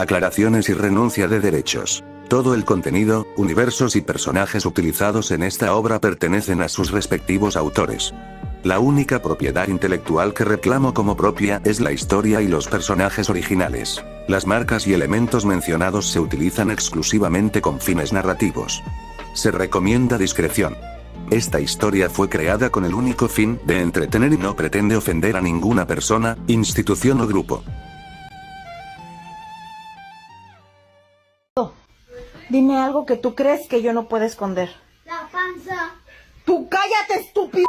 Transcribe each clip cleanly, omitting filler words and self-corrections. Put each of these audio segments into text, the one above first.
Aclaraciones y renuncia de derechos. Todo el contenido, universos y personajes utilizados en esta obra pertenecen a sus respectivos autores. La única propiedad intelectual que reclamo como propia es la historia y los personajes originales. Las marcas y elementos mencionados se utilizan exclusivamente con fines narrativos. Se recomienda discreción. Esta historia fue creada con el único fin de entretener y no pretende ofender a ninguna persona, institución o grupo. Dime algo que tú crees que yo no puedo esconder. La panza. ¡Tú cállate, estúpido!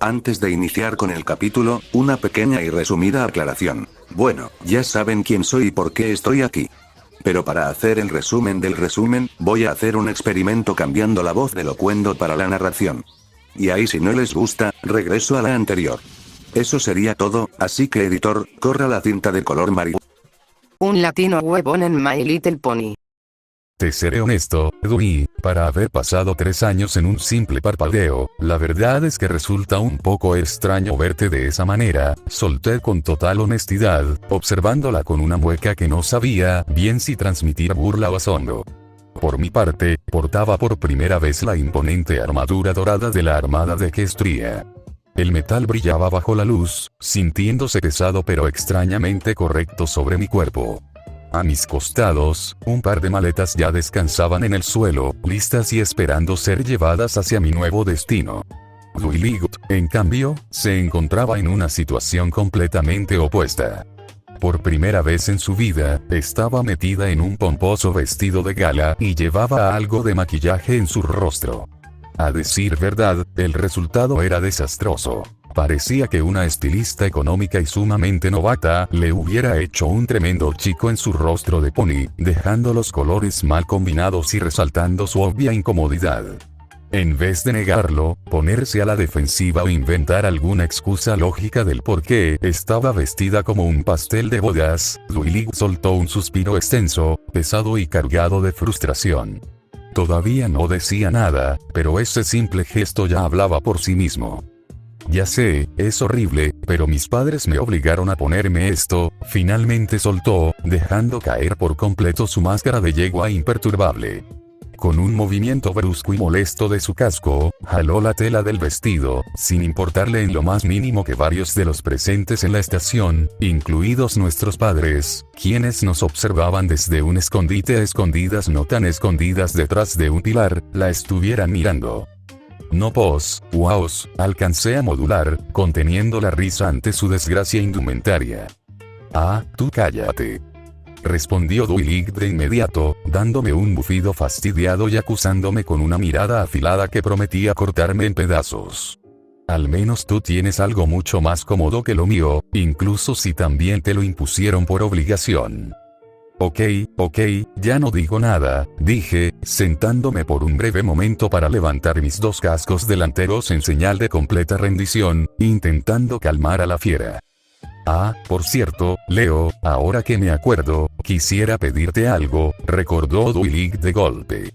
Antes de iniciar con el capítulo, una pequeña y resumida aclaración. Bueno, ya saben quién soy y por qué estoy aquí. Pero para hacer el resumen del resumen, voy a hacer un experimento cambiando la voz de Locuendo para la narración. Y ahí si no les gusta, regreso a la anterior. Eso sería todo, así que editor, corra la cinta de color marihuana. Un latino huevón en My Little Pony. Te seré honesto, Dewey, para haber pasado 3 años en un simple parpadeo, la verdad es que resulta un poco extraño verte de esa manera, solté con total honestidad, observándola con una mueca que no sabía bien si transmitir burla o asombro. Por mi parte, portaba por primera vez la imponente armadura dorada de la Armada de Equestria. El metal brillaba bajo la luz, sintiéndose pesado pero extrañamente correcto sobre mi cuerpo. A mis costados, un par de maletas ya descansaban en el suelo, listas y esperando ser llevadas hacia mi nuevo destino. Dwiligut, en cambio, se encontraba en una situación completamente opuesta. Por primera vez en su vida, estaba metida en un pomposo vestido de gala y llevaba algo de maquillaje en su rostro. A decir verdad, el resultado era desastroso. Parecía que una estilista económica y sumamente novata le hubiera hecho un tremendo chico en su rostro de pony, dejando los colores mal combinados y resaltando su obvia incomodidad. En vez de negarlo, ponerse a la defensiva o inventar alguna excusa lógica del por qué estaba vestida como un pastel de bodas, Dwiligut soltó un suspiro extenso, pesado y cargado de frustración. Todavía no decía nada, pero ese simple gesto ya hablaba por sí mismo. Ya sé, es horrible, pero mis padres me obligaron a ponerme esto, finalmente soltó, dejando caer por completo su máscara de yegua imperturbable. Con un movimiento brusco y molesto de su casco, jaló la tela del vestido, sin importarle en lo más mínimo que varios de los presentes en la estación, incluidos nuestros padres, quienes nos observaban desde un escondite a escondidas no tan escondidas detrás de un pilar, la estuvieran mirando. No wows, alcancé a modular, conteniendo la risa ante su desgracia indumentaria. Ah, tú cállate. Respondió Dwiligut de inmediato, dándome un bufido fastidiado y acusándome con una mirada afilada que prometía cortarme en pedazos. Al menos tú tienes algo mucho más cómodo que lo mío, incluso si también te lo impusieron por obligación. Ok, ya no digo nada, dije, sentándome por un breve momento para levantar mis 2 cascos delanteros en señal de completa rendición, intentando calmar a la fiera. Ah, por cierto, Leo, ahora que me acuerdo, quisiera pedirte algo, recordó Dwiligut de golpe.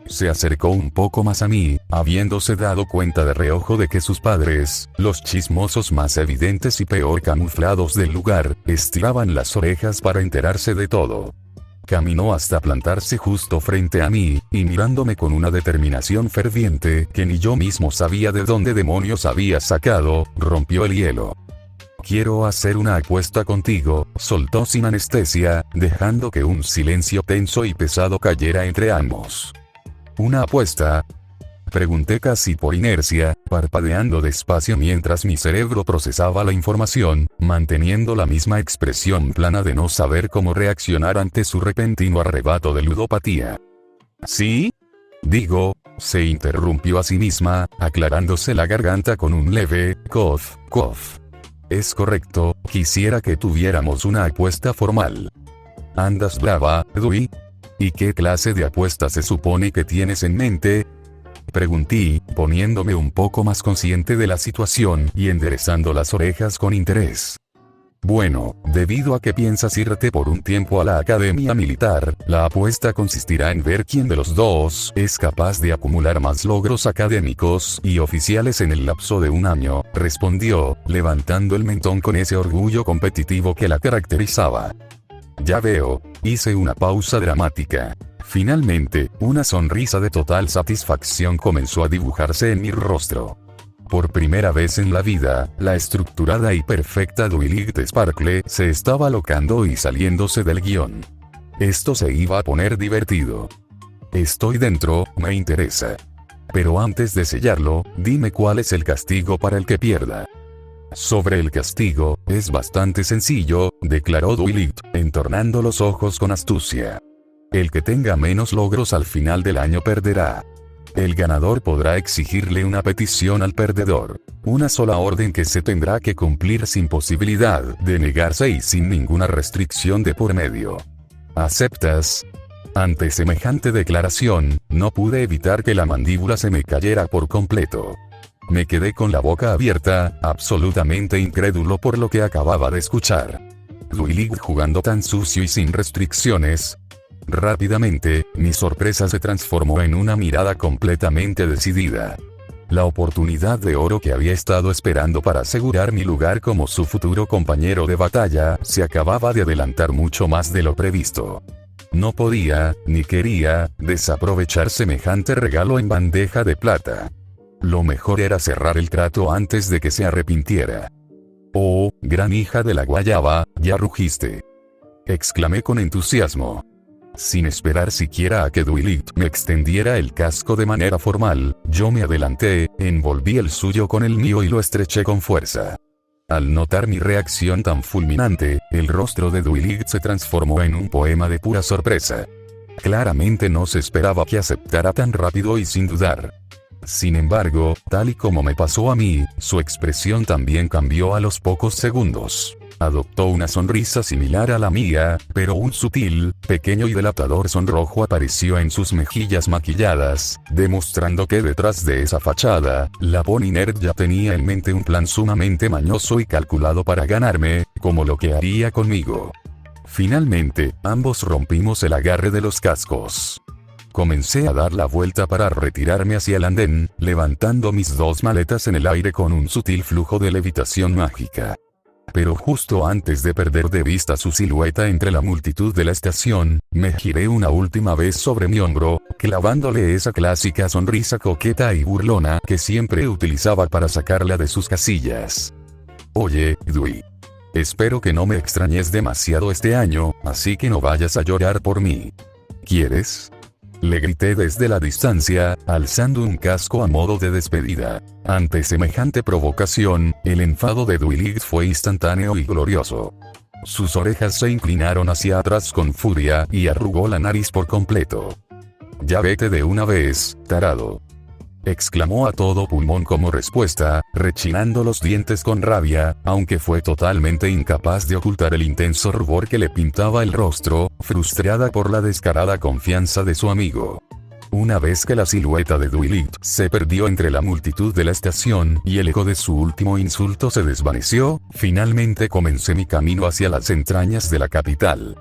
Se acercó un poco más a mí, habiéndose dado cuenta de reojo de que sus padres, los chismosos más evidentes y peor camuflados del lugar, estiraban las orejas para enterarse de todo. Caminó hasta plantarse justo frente a mí, y mirándome con una determinación ferviente que ni yo mismo sabía de dónde demonios había sacado, rompió el hielo. Quiero hacer una apuesta contigo, soltó sin anestesia, dejando que un silencio tenso y pesado cayera entre ambos. ¿Una apuesta? Pregunté casi por inercia, parpadeando despacio mientras mi cerebro procesaba la información, manteniendo la misma expresión plana de no saber cómo reaccionar ante su repentino arrebato de ludopatía. ¿Sí? Digo, se interrumpió a sí misma, aclarándose la garganta con un leve cough. Es correcto, quisiera que tuviéramos una apuesta formal. ¿Andas brava, Dewey? ¿Y qué clase de apuesta se supone que tienes en mente? Pregunté, poniéndome un poco más consciente de la situación y enderezando las orejas con interés. Bueno, debido a que piensas irte por un tiempo a la academia militar, la apuesta consistirá en ver quién de los dos es capaz de acumular más logros académicos y oficiales en el lapso de un año, respondió, levantando el mentón con ese orgullo competitivo que la caracterizaba. Ya veo, hice una pausa dramática. Finalmente, una sonrisa de total satisfacción comenzó a dibujarse en mi rostro. Por primera vez en la vida, la estructurada y perfecta Dwight Sparkle se estaba locando y saliéndose del guión. Esto se iba a poner divertido. Estoy dentro, me interesa. Pero antes de sellarlo, dime cuál es el castigo para el que pierda. Sobre el castigo, es bastante sencillo, declaró Dwight, entornando los ojos con astucia. El que tenga menos logros al final del año perderá. El ganador podrá exigirle una petición al perdedor. Una sola orden que se tendrá que cumplir sin posibilidad de negarse y sin ninguna restricción de por medio. ¿Aceptas? Ante semejante declaración, no pude evitar que la mandíbula se me cayera por completo. Me quedé con la boca abierta, absolutamente incrédulo por lo que acababa de escuchar. Dwight jugando tan sucio y sin restricciones. Rápidamente, mi sorpresa se transformó en una mirada completamente decidida. La oportunidad de oro que había estado esperando para asegurar mi lugar como su futuro compañero de batalla, se acababa de adelantar mucho más de lo previsto. No podía, ni quería, desaprovechar semejante regalo en bandeja de plata. Lo mejor era cerrar el trato antes de que se arrepintiera. «Oh, gran hija de la guayaba, ya rugiste», exclamé con entusiasmo. Sin esperar siquiera a que Dwight me extendiera el casco de manera formal, yo me adelanté, envolví el suyo con el mío y lo estreché con fuerza. Al notar mi reacción tan fulminante, el rostro de Dwight se transformó en un poema de pura sorpresa. Claramente no se esperaba que aceptara tan rápido y sin dudar. Sin embargo, tal y como me pasó a mí, su expresión también cambió a los pocos segundos. Adoptó una sonrisa similar a la mía, pero un sutil, pequeño y delatador sonrojo apareció en sus mejillas maquilladas, demostrando que detrás de esa fachada, la Pony Nerd ya tenía en mente un plan sumamente mañoso y calculado para ganarme, como lo que haría conmigo. Finalmente, ambos rompimos el agarre de los cascos. Comencé a dar la vuelta para retirarme hacia el andén, levantando mis dos maletas en el aire con un sutil flujo de levitación mágica. Pero justo antes de perder de vista su silueta entre la multitud de la estación, me giré una última vez sobre mi hombro, clavándole esa clásica sonrisa coqueta y burlona que siempre utilizaba para sacarla de sus casillas. «Oye, Dewey. Espero que no me extrañes demasiado este año, así que no vayas a llorar por mí. ¿Quieres?», le grité desde la distancia, alzando un casco a modo de despedida. Ante semejante provocación, el enfado de Dwight fue instantáneo y glorioso. Sus orejas se inclinaron hacia atrás con furia y arrugó la nariz por completo. «Ya vete de una vez, tarado», exclamó a todo pulmón como respuesta, rechinando los dientes con rabia, aunque fue totalmente incapaz de ocultar el intenso rubor que le pintaba el rostro, frustrada por la descarada confianza de su amigo. Una vez que la silueta de Dwight se perdió entre la multitud de la estación y el eco de su último insulto se desvaneció, finalmente comencé mi camino hacia las entrañas de la capital.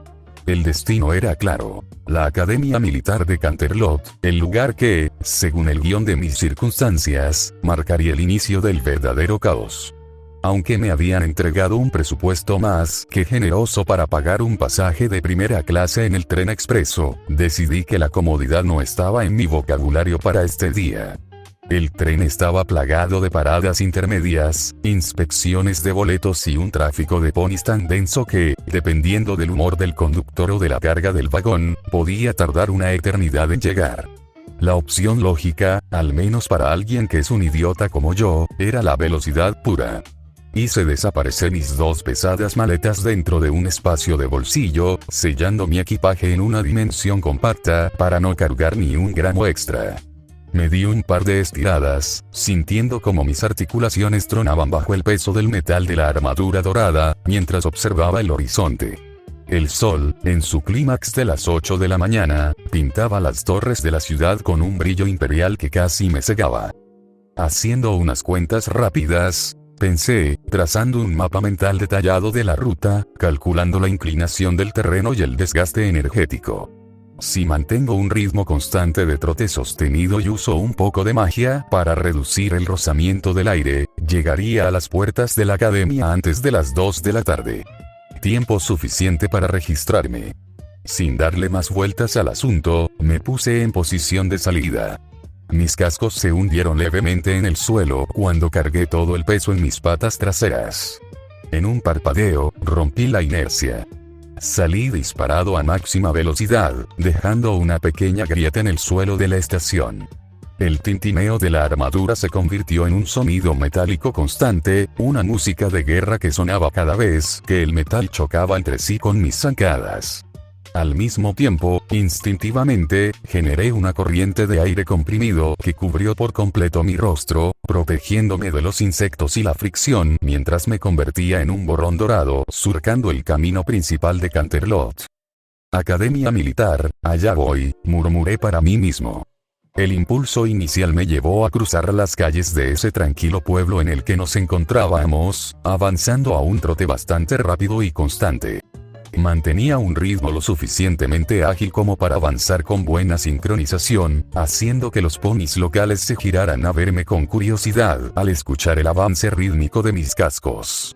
El destino era claro: la Academia Militar de Canterlot, el lugar que, según el guión de mis circunstancias, marcaría el inicio del verdadero caos. Aunque me habían entregado un presupuesto más que generoso para pagar un pasaje de primera clase en el tren expreso, decidí que la comodidad no estaba en mi vocabulario para este día. El tren estaba plagado de paradas intermedias, inspecciones de boletos y un tráfico de ponis tan denso que, dependiendo del humor del conductor o de la carga del vagón, podía tardar una eternidad en llegar. La opción lógica, al menos para alguien que es un idiota como yo, era la velocidad pura. Hice desaparecer mis dos pesadas maletas dentro de un espacio de bolsillo, sellando mi equipaje en una dimensión compacta para no cargar ni un gramo extra. Me di un par de estiradas, sintiendo como mis articulaciones tronaban bajo el peso del metal de la armadura dorada, mientras observaba el horizonte. El sol, en su clímax de las 8 de la mañana, pintaba las torres de la ciudad con un brillo imperial que casi me cegaba. Haciendo unas cuentas rápidas, pensé, trazando un mapa mental detallado de la ruta, calculando la inclinación del terreno y el desgaste energético. Si mantengo un ritmo constante de trote sostenido y uso un poco de magia para reducir el rozamiento del aire, llegaría a las puertas de la academia antes de las 2 de la tarde. tiempo suficiente para registrarme. Sin darle más vueltas al asunto, me puse en posición de salida. Mis cascos se hundieron levemente en el suelo cuando cargué todo el peso en mis patas traseras. En un parpadeo, rompí la inercia. Salí disparado a máxima velocidad, dejando una pequeña grieta en el suelo de la estación. El tintineo de la armadura se convirtió en un sonido metálico constante, una música de guerra que sonaba cada vez que el metal chocaba entre sí con mis zancadas. Al mismo tiempo, instintivamente, generé una corriente de aire comprimido que cubrió por completo mi rostro, protegiéndome de los insectos y la fricción mientras me convertía en un borrón dorado surcando el camino principal de Canterlot. Academia Militar, allá voy, murmuré para mí mismo. El impulso inicial me llevó a cruzar las calles de ese tranquilo pueblo en el que nos encontrábamos, avanzando a un trote bastante rápido y constante. Mantenía un ritmo lo suficientemente ágil como para avanzar con buena sincronización, haciendo que los ponis locales se giraran a verme con curiosidad al escuchar el avance rítmico de mis cascos.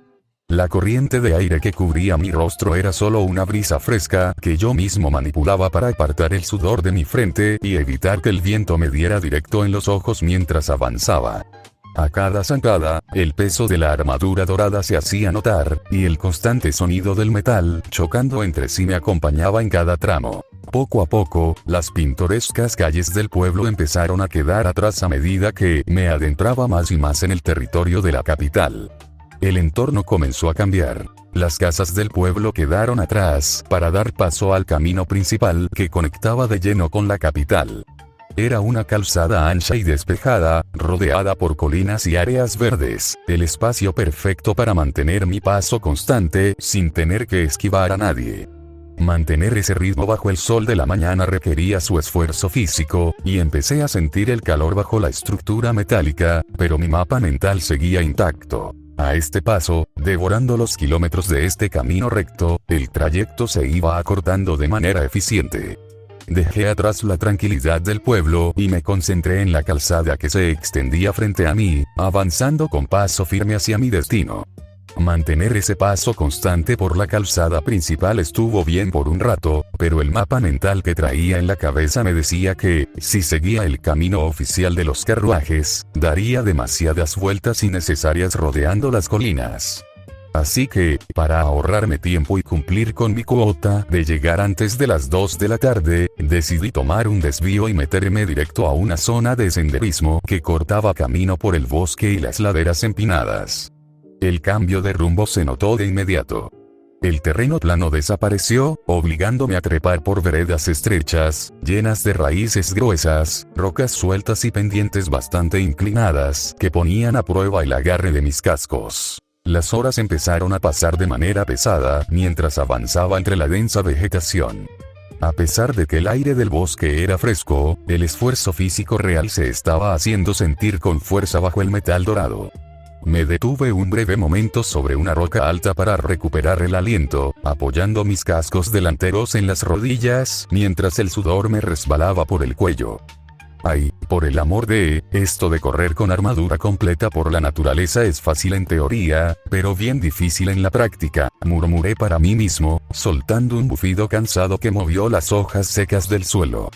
La corriente de aire que cubría mi rostro era solo una brisa fresca que yo mismo manipulaba para apartar el sudor de mi frente y evitar que el viento me diera directo en los ojos mientras avanzaba. A cada zancada, el peso de la armadura dorada se hacía notar, y el constante sonido del metal chocando entre sí me acompañaba en cada tramo. Poco a poco, las pintorescas calles del pueblo empezaron a quedar atrás a medida que me adentraba más y más en el territorio de la capital. El entorno comenzó a cambiar. Las casas del pueblo quedaron atrás para dar paso al camino principal que conectaba de lleno con la capital. Era una calzada ancha y despejada, rodeada por colinas y áreas verdes, el espacio perfecto para mantener mi paso constante sin tener que esquivar a nadie. Mantener ese ritmo bajo el sol de la mañana requería su esfuerzo físico, y empecé a sentir el calor bajo la estructura metálica, pero mi mapa mental seguía intacto. A este paso, devorando los kilómetros de este camino recto, el trayecto se iba acortando de manera eficiente. Dejé atrás la tranquilidad del pueblo y me concentré en la calzada que se extendía frente a mí, avanzando con paso firme hacia mi destino. Mantener ese paso constante por la calzada principal estuvo bien por un rato, pero el mapa mental que traía en la cabeza me decía que, si seguía el camino oficial de los carruajes, daría demasiadas vueltas innecesarias rodeando las colinas. Así que, para ahorrarme tiempo y cumplir con mi cuota de llegar antes de las 2 de la tarde, decidí tomar un desvío y meterme directo a una zona de senderismo que cortaba camino por el bosque y las laderas empinadas. El cambio de rumbo se notó de inmediato. El terreno plano desapareció, obligándome a trepar por veredas estrechas, llenas de raíces gruesas, rocas sueltas y pendientes bastante inclinadas, que ponían a prueba el agarre de mis cascos. Las horas empezaron a pasar de manera pesada mientras avanzaba entre la densa vegetación. A pesar de que el aire del bosque era fresco, el esfuerzo físico real se estaba haciendo sentir con fuerza bajo el metal dorado. Me detuve un breve momento sobre una roca alta para recuperar el aliento, apoyando mis cascos delanteros en las rodillas mientras el sudor me resbalaba por el cuello. Ay, por el amor de, esto de correr con armadura completa por la naturaleza es fácil en teoría, pero bien difícil en la práctica, murmuré para mí mismo, soltando un bufido cansado que movió las hojas secas del suelo.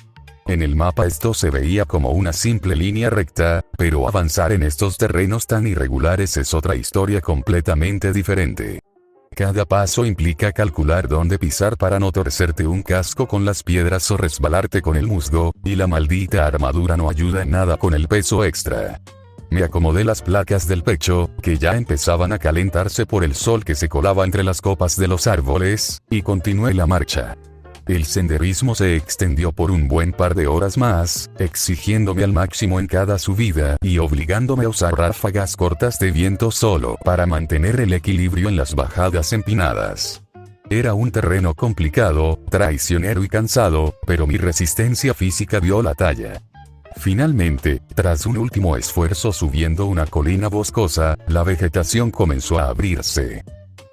En el mapa esto se veía como una simple línea recta, pero avanzar en estos terrenos tan irregulares es otra historia completamente diferente. Cada paso implica calcular dónde pisar para no torcerte un casco con las piedras o resbalarte con el musgo, y la maldita armadura no ayuda en nada con el peso extra. Me acomodé las placas del pecho, que ya empezaban a calentarse por el sol que se colaba entre las copas de los árboles, y continué la marcha. El senderismo se extendió por un buen par de horas más, exigiéndome al máximo en cada subida y obligándome a usar ráfagas cortas de viento solo para mantener el equilibrio en las bajadas empinadas. Era un terreno complicado, traicionero y cansado, pero mi resistencia física dio la talla. Finalmente, tras un último esfuerzo subiendo una colina boscosa, la vegetación comenzó a abrirse.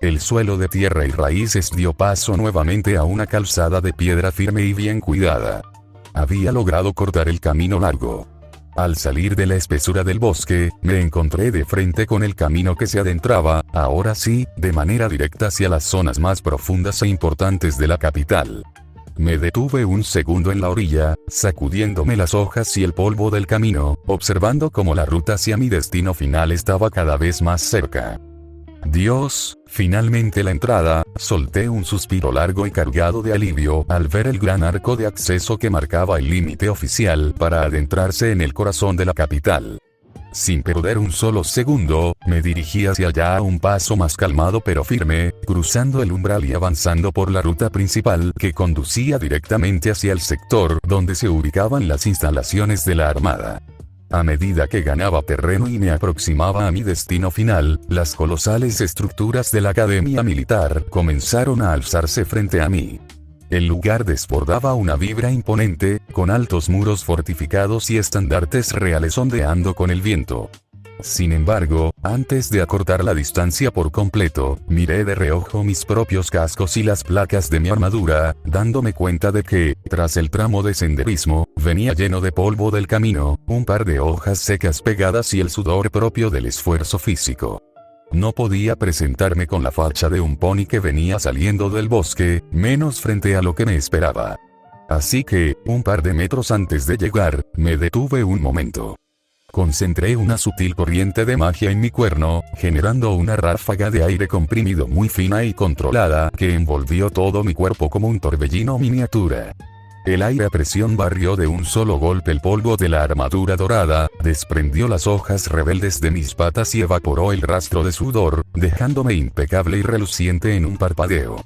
El suelo de tierra y raíces dio paso nuevamente a una calzada de piedra firme y bien cuidada. Había logrado cortar el camino largo. Al salir de la espesura del bosque, me encontré de frente con el camino que se adentraba, ahora sí, de manera directa hacia las zonas más profundas e importantes de la capital. Me detuve un segundo en la orilla, sacudiéndome las hojas y el polvo del camino, observando cómo la ruta hacia mi destino final estaba cada vez más cerca. Dios, finalmente la entrada. Solté un suspiro largo y cargado de alivio al ver el gran arco de acceso que marcaba el límite oficial para adentrarse en el corazón de la capital. Sin perder un solo segundo, me dirigí hacia allá a un paso más calmado pero firme, cruzando el umbral y avanzando por la ruta principal que conducía directamente hacia el sector donde se ubicaban las instalaciones de la Armada. A medida que ganaba terreno y me aproximaba a mi destino final, las colosales estructuras de la Academia Militar comenzaron a alzarse frente a mí. El lugar desbordaba una vibra imponente, con altos muros fortificados y estandartes reales ondeando con el viento. Sin embargo, antes de acortar la distancia por completo, miré de reojo mis propios cascos y las placas de mi armadura, dándome cuenta de que, tras el tramo de senderismo, venía lleno de polvo del camino, un par de hojas secas pegadas y el sudor propio del esfuerzo físico. No podía presentarme con la facha de un pony que venía saliendo del bosque, menos frente a lo que me esperaba. Así que, un par de metros antes de llegar, me detuve un momento. Concentré una sutil corriente de magia en mi cuerno, generando una ráfaga de aire comprimido muy fina y controlada que envolvió todo mi cuerpo como un torbellino miniatura. El aire a presión barrió de un solo golpe el polvo de la armadura dorada, desprendió las hojas rebeldes de mis patas y evaporó el rastro de sudor, dejándome impecable y reluciente en un parpadeo.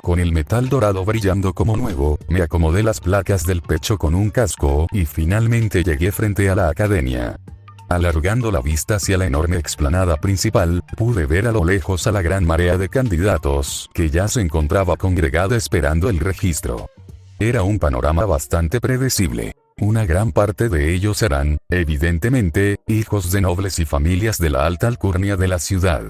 Con el metal dorado brillando como nuevo, me acomodé las placas del pecho con un casco y finalmente llegué frente a la academia. Alargando la vista hacia la enorme explanada principal, pude ver a lo lejos a la gran marea de candidatos que ya se encontraba congregada esperando el registro. Era un panorama bastante predecible. Una gran parte de ellos eran, evidentemente, hijos de nobles y familias de la alta alcurnia de la ciudad.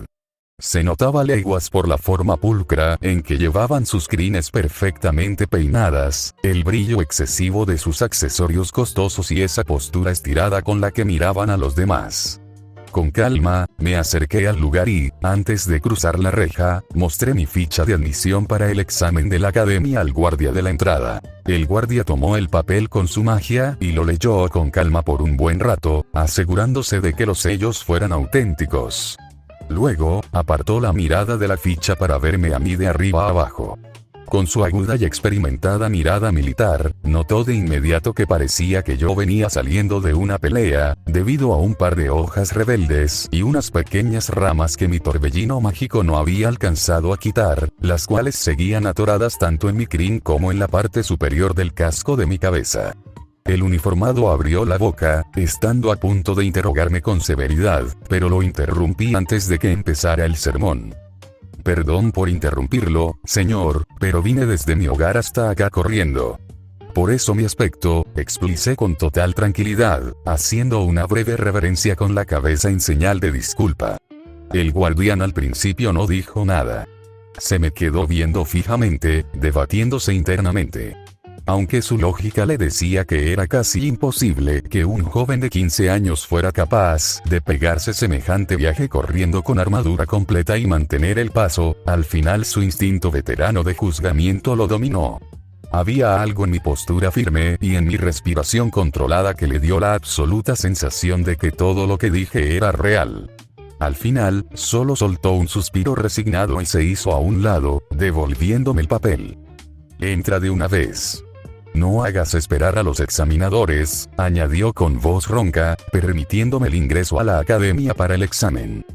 Se notaba a leguas por la forma pulcra en que llevaban sus crines perfectamente peinadas, el brillo excesivo de sus accesorios costosos y esa postura estirada con la que miraban a los demás. Con calma, me acerqué al lugar y, antes de cruzar la reja, mostré mi ficha de admisión para el examen de la academia al guardia de la entrada. El guardia tomó el papel con su magia y lo leyó con calma por un buen rato, asegurándose de que los sellos fueran auténticos. Luego, apartó la mirada de la ficha para verme a mí de arriba a abajo. Con su aguda y experimentada mirada militar, notó de inmediato que parecía que yo venía saliendo de una pelea, debido a un par de hojas rebeldes y unas pequeñas ramas que mi torbellino mágico no había alcanzado a quitar, las cuales seguían atoradas tanto en mi crin como en la parte superior del casco de mi cabeza. El uniformado abrió la boca, estando a punto de interrogarme con severidad, pero lo interrumpí antes de que empezara el sermón. Perdón por interrumpirlo, señor, pero vine desde mi hogar hasta acá corriendo. Por eso mi aspecto, explicé con total tranquilidad, haciendo una breve reverencia con la cabeza en señal de disculpa. El guardián al principio no dijo nada. Se me quedó viendo fijamente, debatiéndose internamente. Aunque su lógica le decía que era casi imposible que un joven de 15 años fuera capaz de pegarse semejante viaje corriendo con armadura completa y mantener el paso, al final su instinto veterano de juzgamiento lo dominó. Había algo en mi postura firme y en mi respiración controlada que le dio la absoluta sensación de que todo lo que dije era real. Al final, solo soltó un suspiro resignado y se hizo a un lado, devolviéndome el papel. Entra de una vez. No hagas esperar a los examinadores, añadió con voz ronca, permitiéndome el ingreso a la academia para el examen.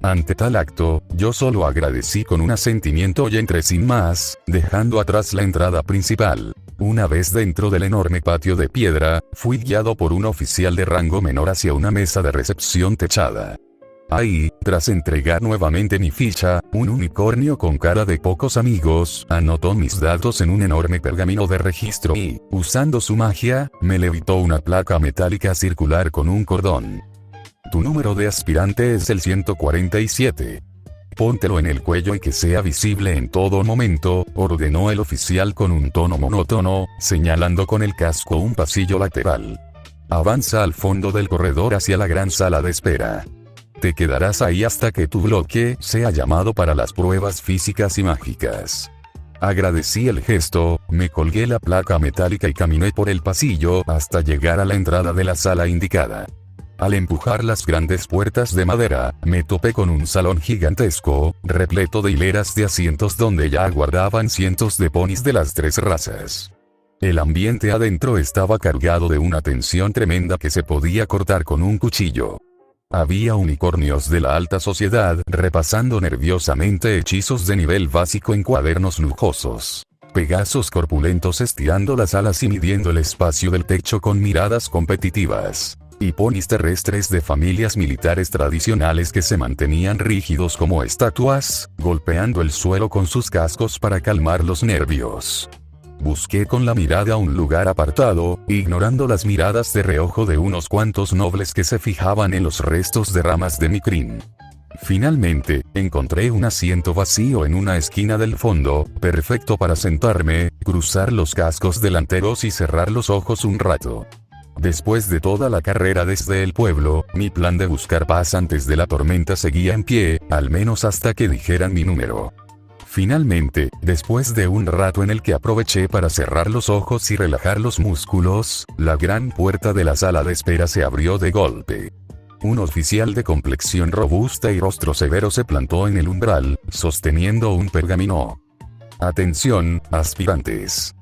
Ante tal acto, yo solo agradecí con un asentimiento y entré sin más, dejando atrás la entrada principal. Una vez dentro del enorme patio de piedra, fui guiado por un oficial de rango menor hacia una mesa de recepción techada. Ahí, tras entregar nuevamente mi ficha, un unicornio con cara de pocos amigos, anotó mis datos en un enorme pergamino de registro y, usando su magia, me levitó una placa metálica circular con un cordón. Tu número de aspirante es el 147. Póntelo en el cuello y que sea visible en todo momento, ordenó el oficial con un tono monótono, señalando con el casco un pasillo lateral. Avanza al fondo del corredor hacia la gran sala de espera. Te quedarás ahí hasta que tu bloque sea llamado para las pruebas físicas y mágicas. Agradecí el gesto, me colgué la placa metálica y caminé por el pasillo hasta llegar a la entrada de la sala indicada. Al empujar las grandes puertas de madera, me topé con un salón gigantesco, repleto de hileras de asientos donde ya aguardaban cientos de ponis de las 3 razas. El ambiente adentro estaba cargado de una tensión tremenda que se podía cortar con un cuchillo. Había unicornios de la alta sociedad repasando nerviosamente hechizos de nivel básico en cuadernos lujosos. Pegasos corpulentos estirando las alas y midiendo el espacio del techo con miradas competitivas. Y ponis terrestres de familias militares tradicionales que se mantenían rígidos como estatuas, golpeando el suelo con sus cascos para calmar los nervios. Busqué con la mirada un lugar apartado, ignorando las miradas de reojo de unos cuantos nobles que se fijaban en los restos de ramas de mi crin. Finalmente, encontré un asiento vacío en una esquina del fondo, perfecto para sentarme, cruzar los cascos delanteros y cerrar los ojos un rato. Después de toda la carrera desde el pueblo, mi plan de buscar paz antes de la tormenta seguía en pie, al menos hasta que dijeran mi número. Finalmente, después de un rato en el que aproveché para cerrar los ojos y relajar los músculos, la gran puerta de la sala de espera se abrió de golpe. Un oficial de complexión robusta y rostro severo se plantó en el umbral, sosteniendo un pergamino. «Atención, aspirantes»,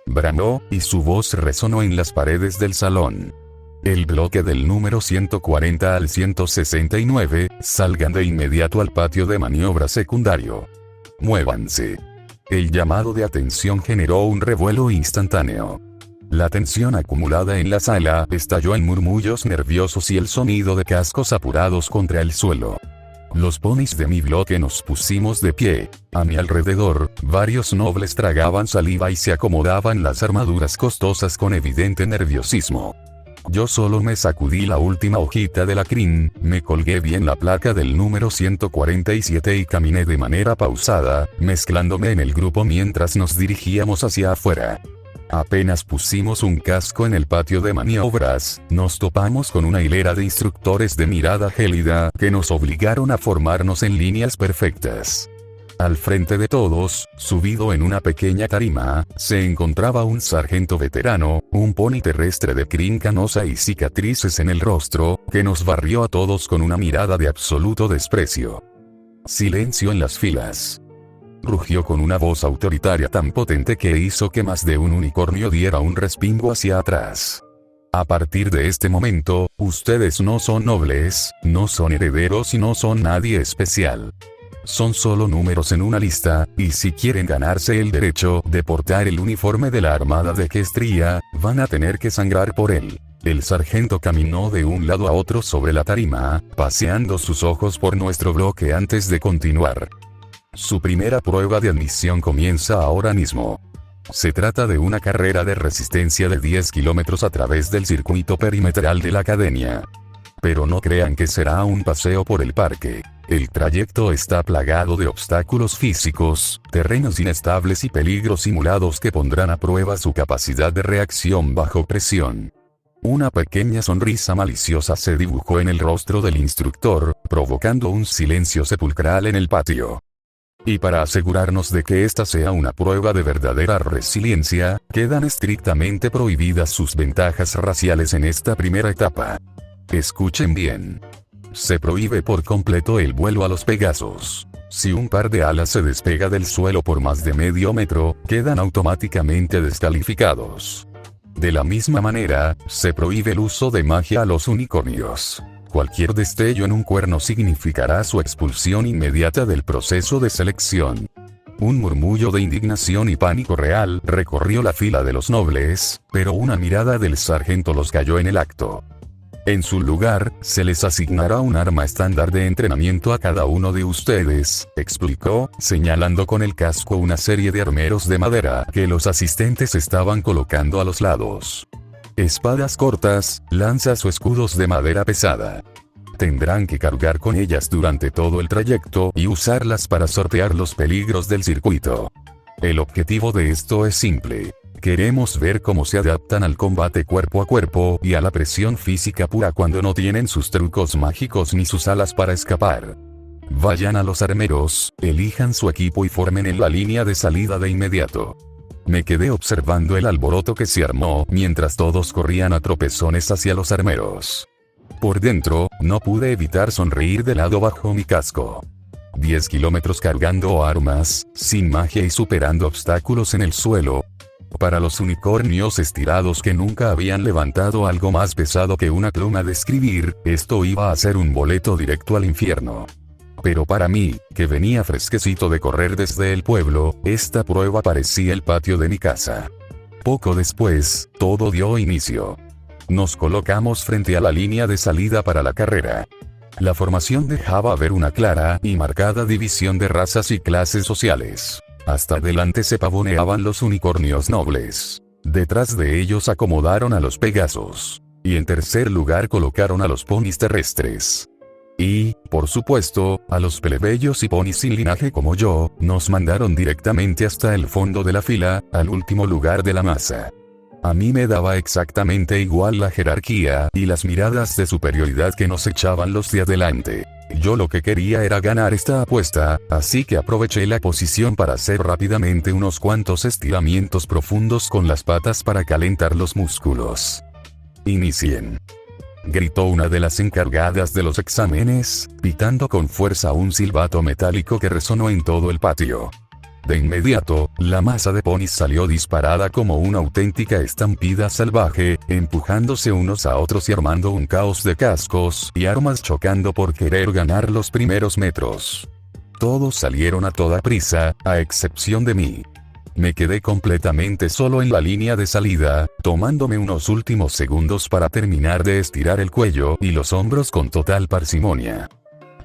bramó, y su voz resonó en las paredes del salón. El bloque del número 140 al 169, salgan de inmediato al patio de maniobra secundario. Muévanse. El llamado de atención generó un revuelo instantáneo. La tensión acumulada en la sala estalló en murmullos nerviosos y el sonido de cascos apurados contra el suelo. Los ponis de mi bloque nos pusimos de pie. A mi alrededor, varios nobles tragaban saliva y se acomodaban las armaduras costosas con evidente nerviosismo. Yo solo me sacudí la última hojita de la crin, me colgué bien la placa del número 147 y caminé de manera pausada, mezclándome en el grupo mientras nos dirigíamos hacia afuera. Apenas pusimos un casco en el patio de maniobras, nos topamos con una hilera de instructores de mirada gélida que nos obligaron a formarnos en líneas perfectas. Al frente de todos, subido en una pequeña tarima, se encontraba un sargento veterano, un poni terrestre de crin canosa y cicatrices en el rostro, que nos barrió a todos con una mirada de absoluto desprecio. «Silencio en las filas», rugió con una voz autoritaria tan potente que hizo que más de un unicornio diera un respingo hacia atrás. «A partir de este momento, ustedes no son nobles, no son herederos y no son nadie especial. Son solo números en una lista, y si quieren ganarse el derecho de portar el uniforme de la Armada de Equestria, van a tener que sangrar por él». El sargento caminó de un lado a otro sobre la tarima, paseando sus ojos por nuestro bloque antes de continuar. «Su primera prueba de admisión comienza ahora mismo. Se trata de una carrera de resistencia de 10 kilómetros a través del circuito perimetral de la academia. Pero no crean que será un paseo por el parque. El trayecto está plagado de obstáculos físicos, terrenos inestables y peligros simulados que pondrán a prueba su capacidad de reacción bajo presión». Una pequeña sonrisa maliciosa se dibujó en el rostro del instructor, provocando un silencio sepulcral en el patio. «Y para asegurarnos de que esta sea una prueba de verdadera resiliencia, quedan estrictamente prohibidas sus ventajas raciales en esta primera etapa. Escuchen bien. Se prohíbe por completo el vuelo a los Pegasos. Si un par de alas se despega del suelo por más de medio metro, quedan automáticamente descalificados. De la misma manera, se prohíbe el uso de magia a los unicornios. Cualquier destello en un cuerno significará su expulsión inmediata del proceso de selección». Un murmullo de indignación y pánico real recorrió la fila de los nobles, pero una mirada del sargento los calló en el acto. «En su lugar, se les asignará un arma estándar de entrenamiento a cada uno de ustedes», explicó, señalando con el casco una serie de armeros de madera que los asistentes estaban colocando a los lados. «Espadas cortas, lanzas o escudos de madera pesada. Tendrán que cargar con ellas durante todo el trayecto y usarlas para sortear los peligros del circuito. El objetivo de esto es simple: Queremos ver cómo se adaptan al combate cuerpo a cuerpo y a la presión física pura cuando no tienen sus trucos mágicos ni sus alas para escapar. Vayan a los armeros, elijan su equipo y formen en la línea de salida de inmediato. Me quedé observando el alboroto que se armó mientras todos corrían a tropezones hacia los armeros. Por dentro, no pude evitar sonreír de lado bajo mi casco. 10 kilómetros cargando armas, sin magia y superando obstáculos en el suelo. Para los unicornios estirados que nunca habían levantado algo más pesado que una pluma de escribir, esto iba a ser un boleto directo al infierno. Pero para mí, que venía fresquecito de correr desde el pueblo, esta prueba parecía el patio de mi casa. Poco después, todo dio inicio. Nos colocamos frente a la línea de salida para la carrera. La formación dejaba ver una clara y marcada división de razas y clases sociales. Hasta adelante se pavoneaban los unicornios nobles. Detrás de ellos acomodaron a los pegasos. Y en tercer lugar colocaron a los ponis terrestres. Y, por supuesto, a los plebeyos y ponis sin linaje como yo, nos mandaron directamente hasta el fondo de la fila, al último lugar de la masa. A mí me daba exactamente igual la jerarquía y las miradas de superioridad que nos echaban los de adelante. Yo lo que quería era ganar esta apuesta, así que aproveché la posición para hacer rápidamente unos cuantos estiramientos profundos con las patas para calentar los músculos. Inicien. Gritó una de las encargadas de los exámenes, pitando con fuerza un silbato metálico que resonó en todo el patio. De inmediato, la masa de ponis salió disparada como una auténtica estampida salvaje, empujándose unos a otros y armando un caos de cascos y armas chocando por querer ganar los primeros metros. Todos salieron a toda prisa, a excepción de mí. Me quedé completamente solo en la línea de salida, tomándome unos últimos segundos para terminar de estirar el cuello y los hombros con total parsimonia.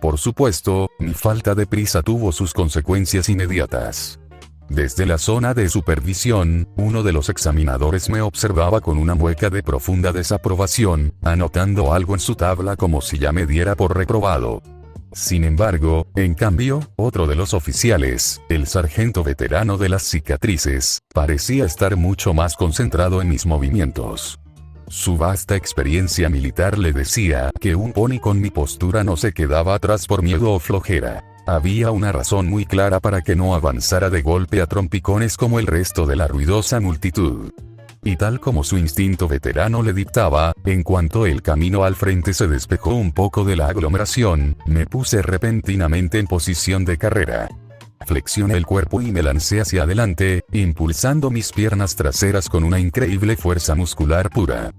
Por supuesto, mi falta de prisa tuvo sus consecuencias inmediatas. Desde la zona de supervisión, uno de los examinadores me observaba con una mueca de profunda desaprobación, anotando algo en su tabla como si ya me diera por reprobado. Sin embargo, en cambio, otro de los oficiales, el sargento veterano de las cicatrices, parecía estar mucho más concentrado en mis movimientos. Su vasta experiencia militar le decía que un pony con mi postura no se quedaba atrás por miedo o flojera. Había una razón muy clara para que no avanzara de golpe a trompicones como el resto de la ruidosa multitud. Y tal como su instinto veterano le dictaba, en cuanto el camino al frente se despejó un poco de la aglomeración, me puse repentinamente en posición de carrera. Flexioné el cuerpo y me lancé hacia adelante, impulsando mis piernas traseras con una increíble fuerza muscular pura.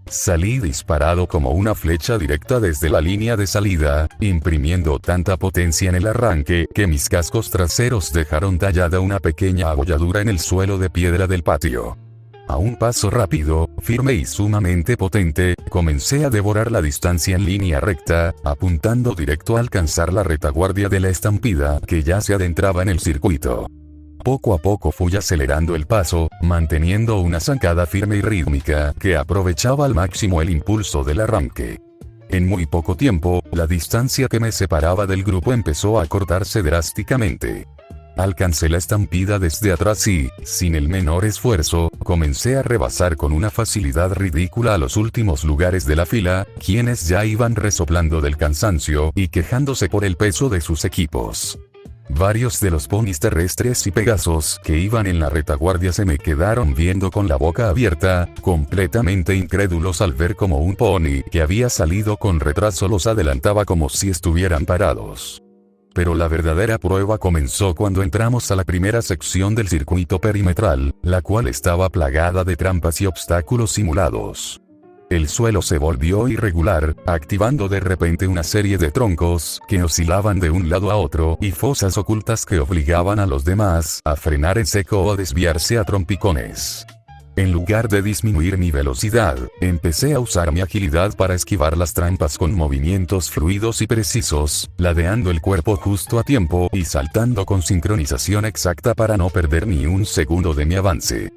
Salí disparado como una flecha directa desde la línea de salida, imprimiendo tanta potencia en el arranque que mis cascos traseros dejaron tallada una pequeña abolladura en el suelo de piedra del patio. A un paso rápido, firme y sumamente potente, comencé a devorar la distancia en línea recta, apuntando directo a alcanzar la retaguardia de la estampida que ya se adentraba en el circuito. Poco a poco fui acelerando el paso, manteniendo una zancada firme y rítmica que aprovechaba al máximo el impulso del arranque. En muy poco tiempo, la distancia que me separaba del grupo empezó a acortarse drásticamente. Alcancé la estampida desde atrás y, sin el menor esfuerzo, comencé a rebasar con una facilidad ridícula a los últimos lugares de la fila, quienes ya iban resoplando del cansancio y quejándose por el peso de sus equipos. Varios de los ponis terrestres y pegasos que iban en la retaguardia se me quedaron viendo con la boca abierta, completamente incrédulos al ver cómo un pony que había salido con retraso los adelantaba como si estuvieran parados. Pero la verdadera prueba comenzó cuando entramos a la primera sección del circuito perimetral, la cual estaba plagada de trampas y obstáculos simulados. El suelo se volvió irregular, activando de repente una serie de troncos que oscilaban de un lado a otro y fosas ocultas que obligaban a los demás a frenar en seco o a desviarse a trompicones. En lugar de disminuir mi velocidad, empecé a usar mi agilidad para esquivar las trampas con movimientos fluidos y precisos, ladeando el cuerpo justo a tiempo y saltando con sincronización exacta para no perder ni un segundo de mi avance.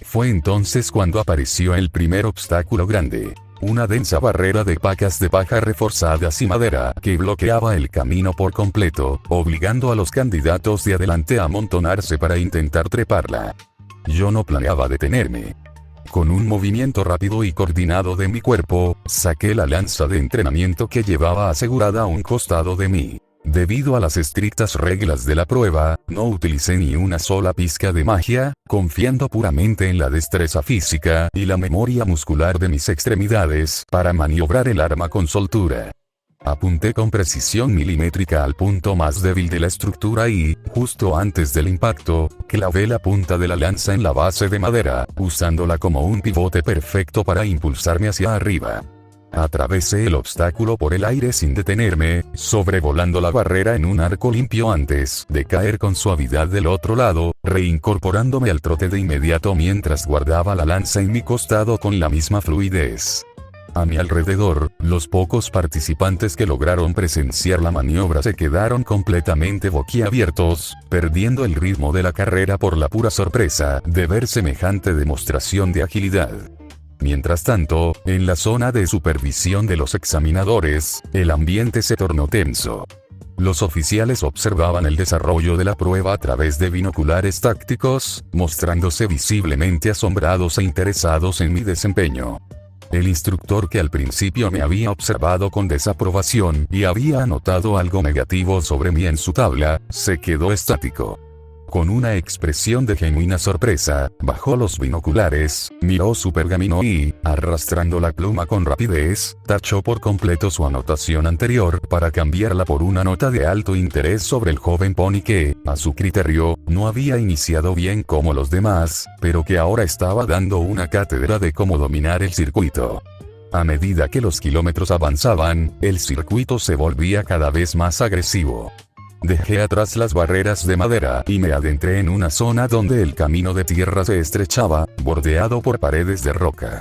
Fue entonces cuando apareció el primer obstáculo grande. Una densa barrera de pacas de paja reforzadas y madera que bloqueaba el camino por completo, obligando a los candidatos de adelante a amontonarse para intentar treparla. yo no planeaba detenerme. Con un movimiento rápido y coordinado de mi cuerpo, saqué la lanza de entrenamiento que llevaba asegurada a un costado de mí. Debido a las estrictas reglas de la prueba, no utilicé ni una sola pizca de magia, confiando puramente en la destreza física y la memoria muscular de mis extremidades para maniobrar el arma con soltura. Apunté con precisión milimétrica al punto más débil de la estructura y, justo antes del impacto, clavé la punta de la lanza en la base de madera, usándola como un pivote perfecto para impulsarme hacia arriba. Atravesé el obstáculo por el aire sin detenerme, sobrevolando la barrera en un arco limpio antes de caer con suavidad del otro lado, reincorporándome al trote de inmediato mientras guardaba la lanza en mi costado con la misma fluidez. A mi alrededor, los pocos participantes que lograron presenciar la maniobra se quedaron completamente boquiabiertos, perdiendo el ritmo de la carrera por la pura sorpresa de ver semejante demostración de agilidad. Mientras tanto, en la zona de supervisión de los examinadores, el ambiente se tornó tenso. Los oficiales observaban el desarrollo de la prueba a través de binoculares tácticos, mostrándose visiblemente asombrados e interesados en mi desempeño. El instructor, que al principio me había observado con desaprobación y había anotado algo negativo sobre mí en su tabla, se quedó estático. Con una expresión de genuina sorpresa, bajó los binoculares, miró su pergamino y, arrastrando la pluma con rapidez, tachó por completo su anotación anterior para cambiarla por una nota de alto interés sobre el joven pony que, a su criterio, no había iniciado bien como los demás, pero que ahora estaba dando una cátedra de cómo dominar el circuito. A medida que los kilómetros avanzaban, el circuito se volvía cada vez más agresivo. Dejé atrás las barreras de madera y me adentré en una zona donde el camino de tierra se estrechaba, bordeado por paredes de roca.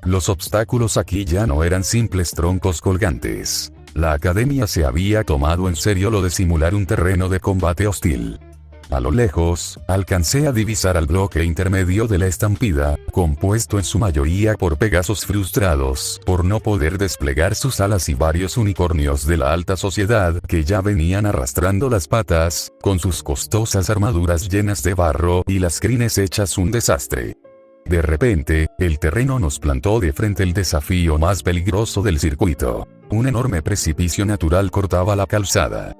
Los obstáculos aquí ya no eran simples troncos colgantes. La academia se había tomado en serio lo de simular un terreno de combate hostil. A lo lejos, alcancé a divisar al bloque intermedio de la estampida, compuesto en su mayoría por pegasos frustrados por no poder desplegar sus alas y varios unicornios de la alta sociedad que ya venían arrastrando las patas, con sus costosas armaduras llenas de barro y las crines hechas un desastre. De repente, el terreno nos plantó de frente el desafío más peligroso del circuito. Un enorme precipicio natural cortaba la calzada.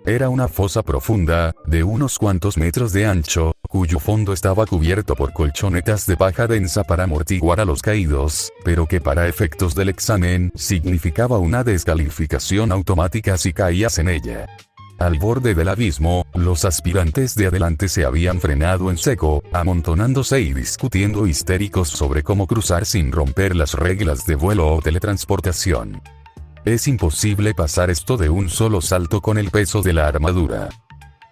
Era una fosa profunda, de unos cuantos metros de ancho, cuyo fondo estaba cubierto por colchonetas de paja densa para amortiguar a los caídos, pero que para efectos del examen significaba una descalificación automática si caías en ella. Al borde del abismo, los aspirantes de adelante se habían frenado en seco, amontonándose y discutiendo histéricos sobre cómo cruzar sin romper las reglas de vuelo o teletransportación. Es imposible pasar esto de un solo salto con el peso de la armadura.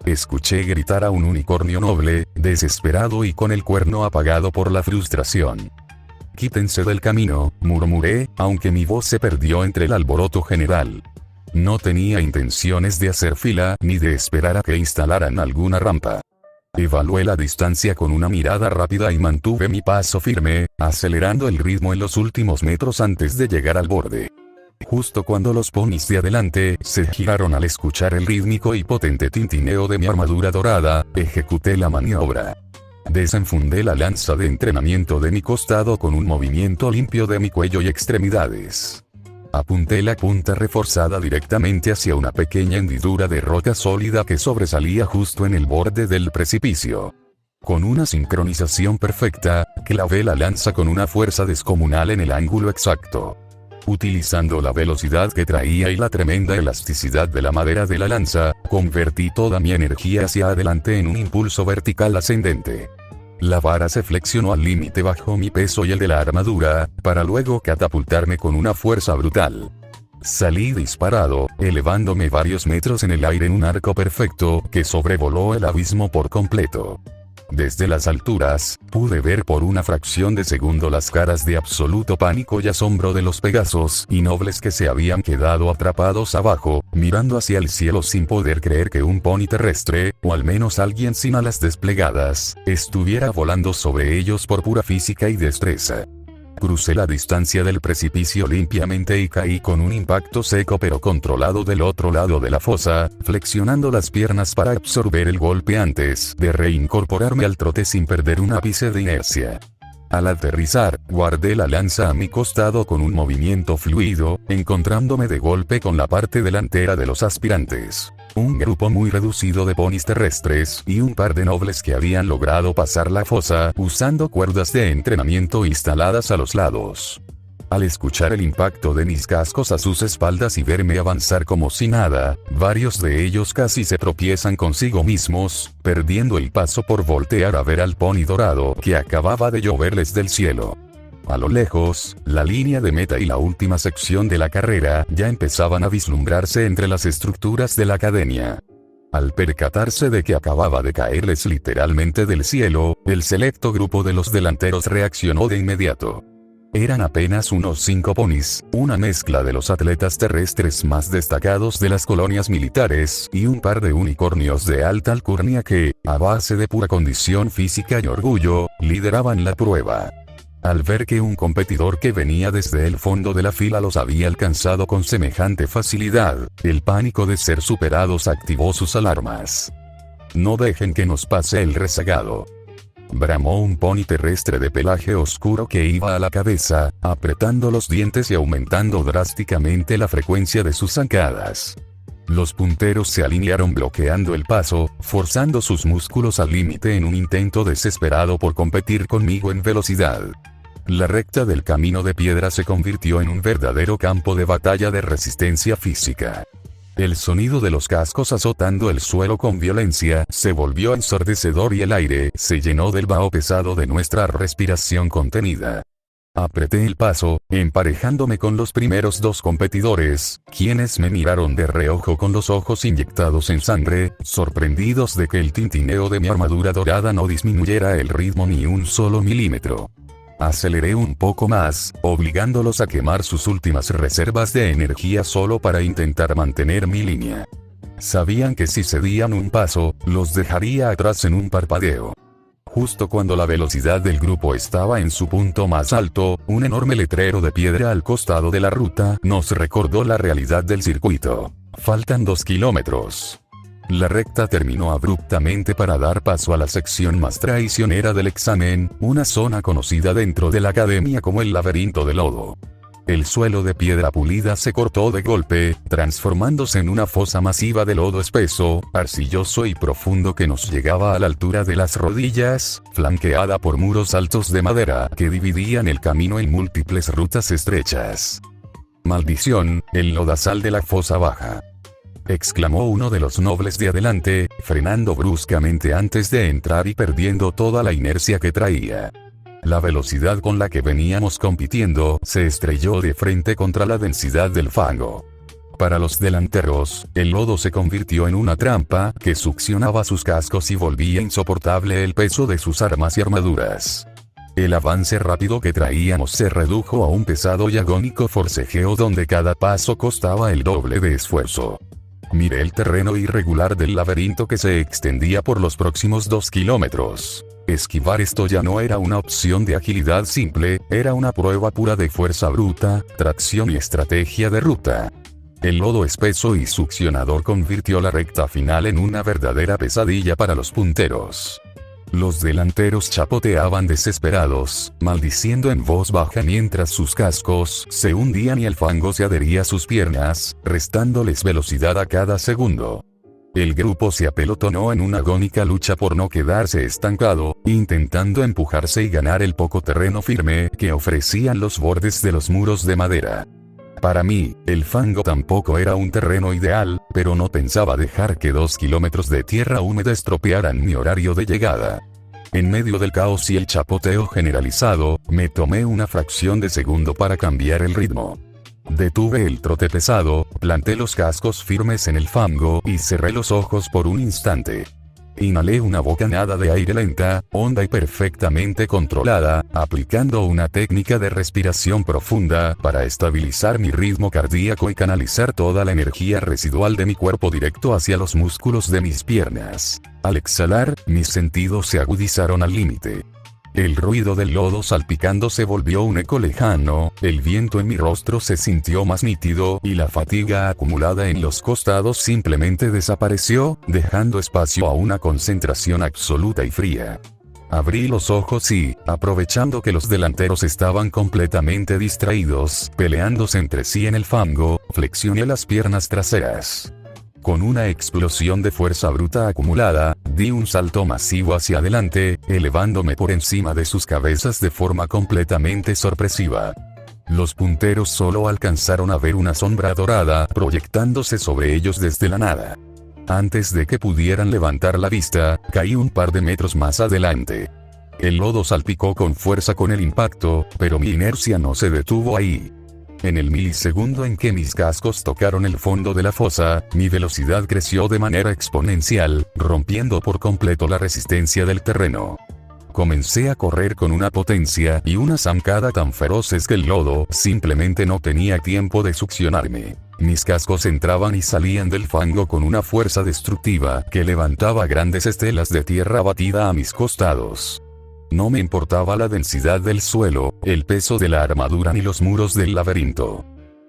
Escuché gritar a un unicornio noble, desesperado y con el cuerno apagado por la frustración. «Quítense del camino», murmuré, aunque mi voz se perdió entre el alboroto general. No tenía intenciones de hacer fila ni de esperar a que instalaran alguna rampa. Evalué la distancia con una mirada rápida y mantuve mi paso firme, acelerando el ritmo en los últimos metros antes de llegar al borde. Justo cuando los ponis de adelante se giraron al escuchar el rítmico y potente tintineo de mi armadura dorada, ejecuté la maniobra. Desenfundé la lanza de entrenamiento de mi costado con un movimiento limpio de mi cuello y extremidades. Apunté la punta reforzada directamente hacia una pequeña hendidura de roca sólida que sobresalía justo en el borde del precipicio. Con una sincronización perfecta, clavé la lanza con una fuerza descomunal en el ángulo exacto. Utilizando la velocidad que traía y la tremenda elasticidad de la madera de la lanza, convertí toda mi energía hacia adelante en un impulso vertical ascendente. La vara se flexionó al límite bajo mi peso y el de la armadura, para luego catapultarme con una fuerza brutal. Salí disparado, elevándome varios metros en el aire en un arco perfecto que sobrevoló el abismo por completo. Desde las alturas, pude ver por una fracción de segundo las caras de absoluto pánico y asombro de los pegasos y nobles que se habían quedado atrapados abajo, mirando hacia el cielo sin poder creer que un pony terrestre, o al menos alguien sin alas desplegadas, estuviera volando sobre ellos por pura física y destreza. Crucé la distancia del precipicio limpiamente y caí con un impacto seco pero controlado del otro lado de la fosa, flexionando las piernas para absorber el golpe antes de reincorporarme al trote sin perder un ápice de inercia. Al aterrizar, guardé la lanza a mi costado con un movimiento fluido, encontrándome de golpe con la parte delantera de los aspirantes. Un grupo muy reducido de ponis terrestres y un par de nobles que habían logrado pasar la fosa usando cuerdas de entrenamiento instaladas a los lados. Al escuchar el impacto de mis cascos a sus espaldas y verme avanzar como si nada, varios de ellos casi se tropiezan consigo mismos, perdiendo el paso por voltear a ver al pony dorado que acababa de lloverles del cielo. A lo lejos, la línea de meta y la última sección de la carrera ya empezaban a vislumbrarse entre las estructuras de la academia. Al percatarse de que acababa de caerles literalmente del cielo, el selecto grupo de los delanteros reaccionó de inmediato. Eran apenas unos 5 ponis, una mezcla de los atletas terrestres más destacados de las colonias militares y un par de unicornios de alta alcurnia que, a base de pura condición física y orgullo, lideraban la prueba. Al ver que un competidor que venía desde el fondo de la fila los había alcanzado con semejante facilidad, el pánico de ser superados activó sus alarmas. «No dejen que nos pase el rezagado», bramó un pony terrestre de pelaje oscuro que iba a la cabeza, apretando los dientes y aumentando drásticamente la frecuencia de sus zancadas. Los punteros se alinearon bloqueando el paso, forzando sus músculos al límite en un intento desesperado por competir conmigo en velocidad. La recta del camino de piedra se convirtió en un verdadero campo de batalla de resistencia física. El sonido de los cascos azotando el suelo con violencia se volvió ensordecedor y el aire se llenó del vaho pesado de nuestra respiración contenida. Apreté el paso, emparejándome con los primeros 2 competidores, quienes me miraron de reojo con los ojos inyectados en sangre, sorprendidos de que el tintineo de mi armadura dorada no disminuyera el ritmo ni un solo milímetro. Aceleré un poco más, obligándolos a quemar sus últimas reservas de energía solo para intentar mantener mi línea. Sabían que si cedían un paso, los dejaría atrás en un parpadeo. Justo cuando la velocidad del grupo estaba en su punto más alto, un enorme letrero de piedra al costado de la ruta nos recordó la realidad del circuito. Faltan 2 kilómetros. La recta terminó abruptamente para dar paso a la sección más traicionera del examen, una zona conocida dentro de la academia como el laberinto de lodo. El suelo de piedra pulida se cortó de golpe, transformándose en una fosa masiva de lodo espeso, arcilloso y profundo que nos llegaba a la altura de las rodillas, flanqueada por muros altos de madera que dividían el camino en múltiples rutas estrechas. «Maldición, el lodazal de la fosa baja», exclamó uno de los nobles de adelante, frenando bruscamente antes de entrar y perdiendo toda la inercia que traía. La velocidad con la que veníamos compitiendo se estrelló de frente contra la densidad del fango. Para los delanteros, el lodo se convirtió en una trampa que succionaba sus cascos y volvía insoportable el peso de sus armas y armaduras. El avance rápido que traíamos se redujo a un pesado y agónico forcejeo donde cada paso costaba el doble de esfuerzo. Miré el terreno irregular del laberinto que se extendía por los próximos 2 kilómetros. Esquivar esto ya no era una opción de agilidad simple, era una prueba pura de fuerza bruta, tracción y estrategia de ruta. El lodo espeso y succionador convirtió la recta final en una verdadera pesadilla para los punteros. Los delanteros chapoteaban desesperados, maldiciendo en voz baja mientras sus cascos se hundían y el fango se adhería a sus piernas, restándoles velocidad a cada segundo. El grupo se apelotonó en una agónica lucha por no quedarse estancado, intentando empujarse y ganar el poco terreno firme que ofrecían los bordes de los muros de madera. Para mí, el fango tampoco era un terreno ideal, pero no pensaba dejar que 2 kilómetros de tierra húmeda estropearan mi horario de llegada. En medio del caos y el chapoteo generalizado, me tomé una fracción de segundo para cambiar el ritmo. Detuve el trote pesado, planté los cascos firmes en el fango y cerré los ojos por un instante. Inhalé una bocanada de aire lenta, honda y perfectamente controlada, aplicando una técnica de respiración profunda para estabilizar mi ritmo cardíaco y canalizar toda la energía residual de mi cuerpo directo hacia los músculos de mis piernas. Al exhalar, mis sentidos se agudizaron al límite. El ruido del lodo salpicando se volvió un eco lejano, el viento en mi rostro se sintió más nítido y la fatiga acumulada en los costados simplemente desapareció, dejando espacio a una concentración absoluta y fría. Abrí los ojos y, aprovechando que los delanteros estaban completamente distraídos, peleándose entre sí en el fango, flexioné las piernas traseras. Con una explosión de fuerza bruta acumulada, di un salto masivo hacia adelante, elevándome por encima de sus cabezas de forma completamente sorpresiva. Los punteros solo alcanzaron a ver una sombra dorada proyectándose sobre ellos desde la nada. Antes de que pudieran levantar la vista, caí un par de metros más adelante. El lodo salpicó con fuerza con el impacto, pero mi inercia no se detuvo ahí. En el milisegundo en que mis cascos tocaron el fondo de la fosa, mi velocidad creció de manera exponencial, rompiendo por completo la resistencia del terreno. Comencé a correr con una potencia y una zancada tan feroces que el lodo simplemente no tenía tiempo de succionarme. Mis cascos entraban y salían del fango con una fuerza destructiva que levantaba grandes estelas de tierra batida a mis costados. No me importaba la densidad del suelo, el peso de la armadura ni los muros del laberinto.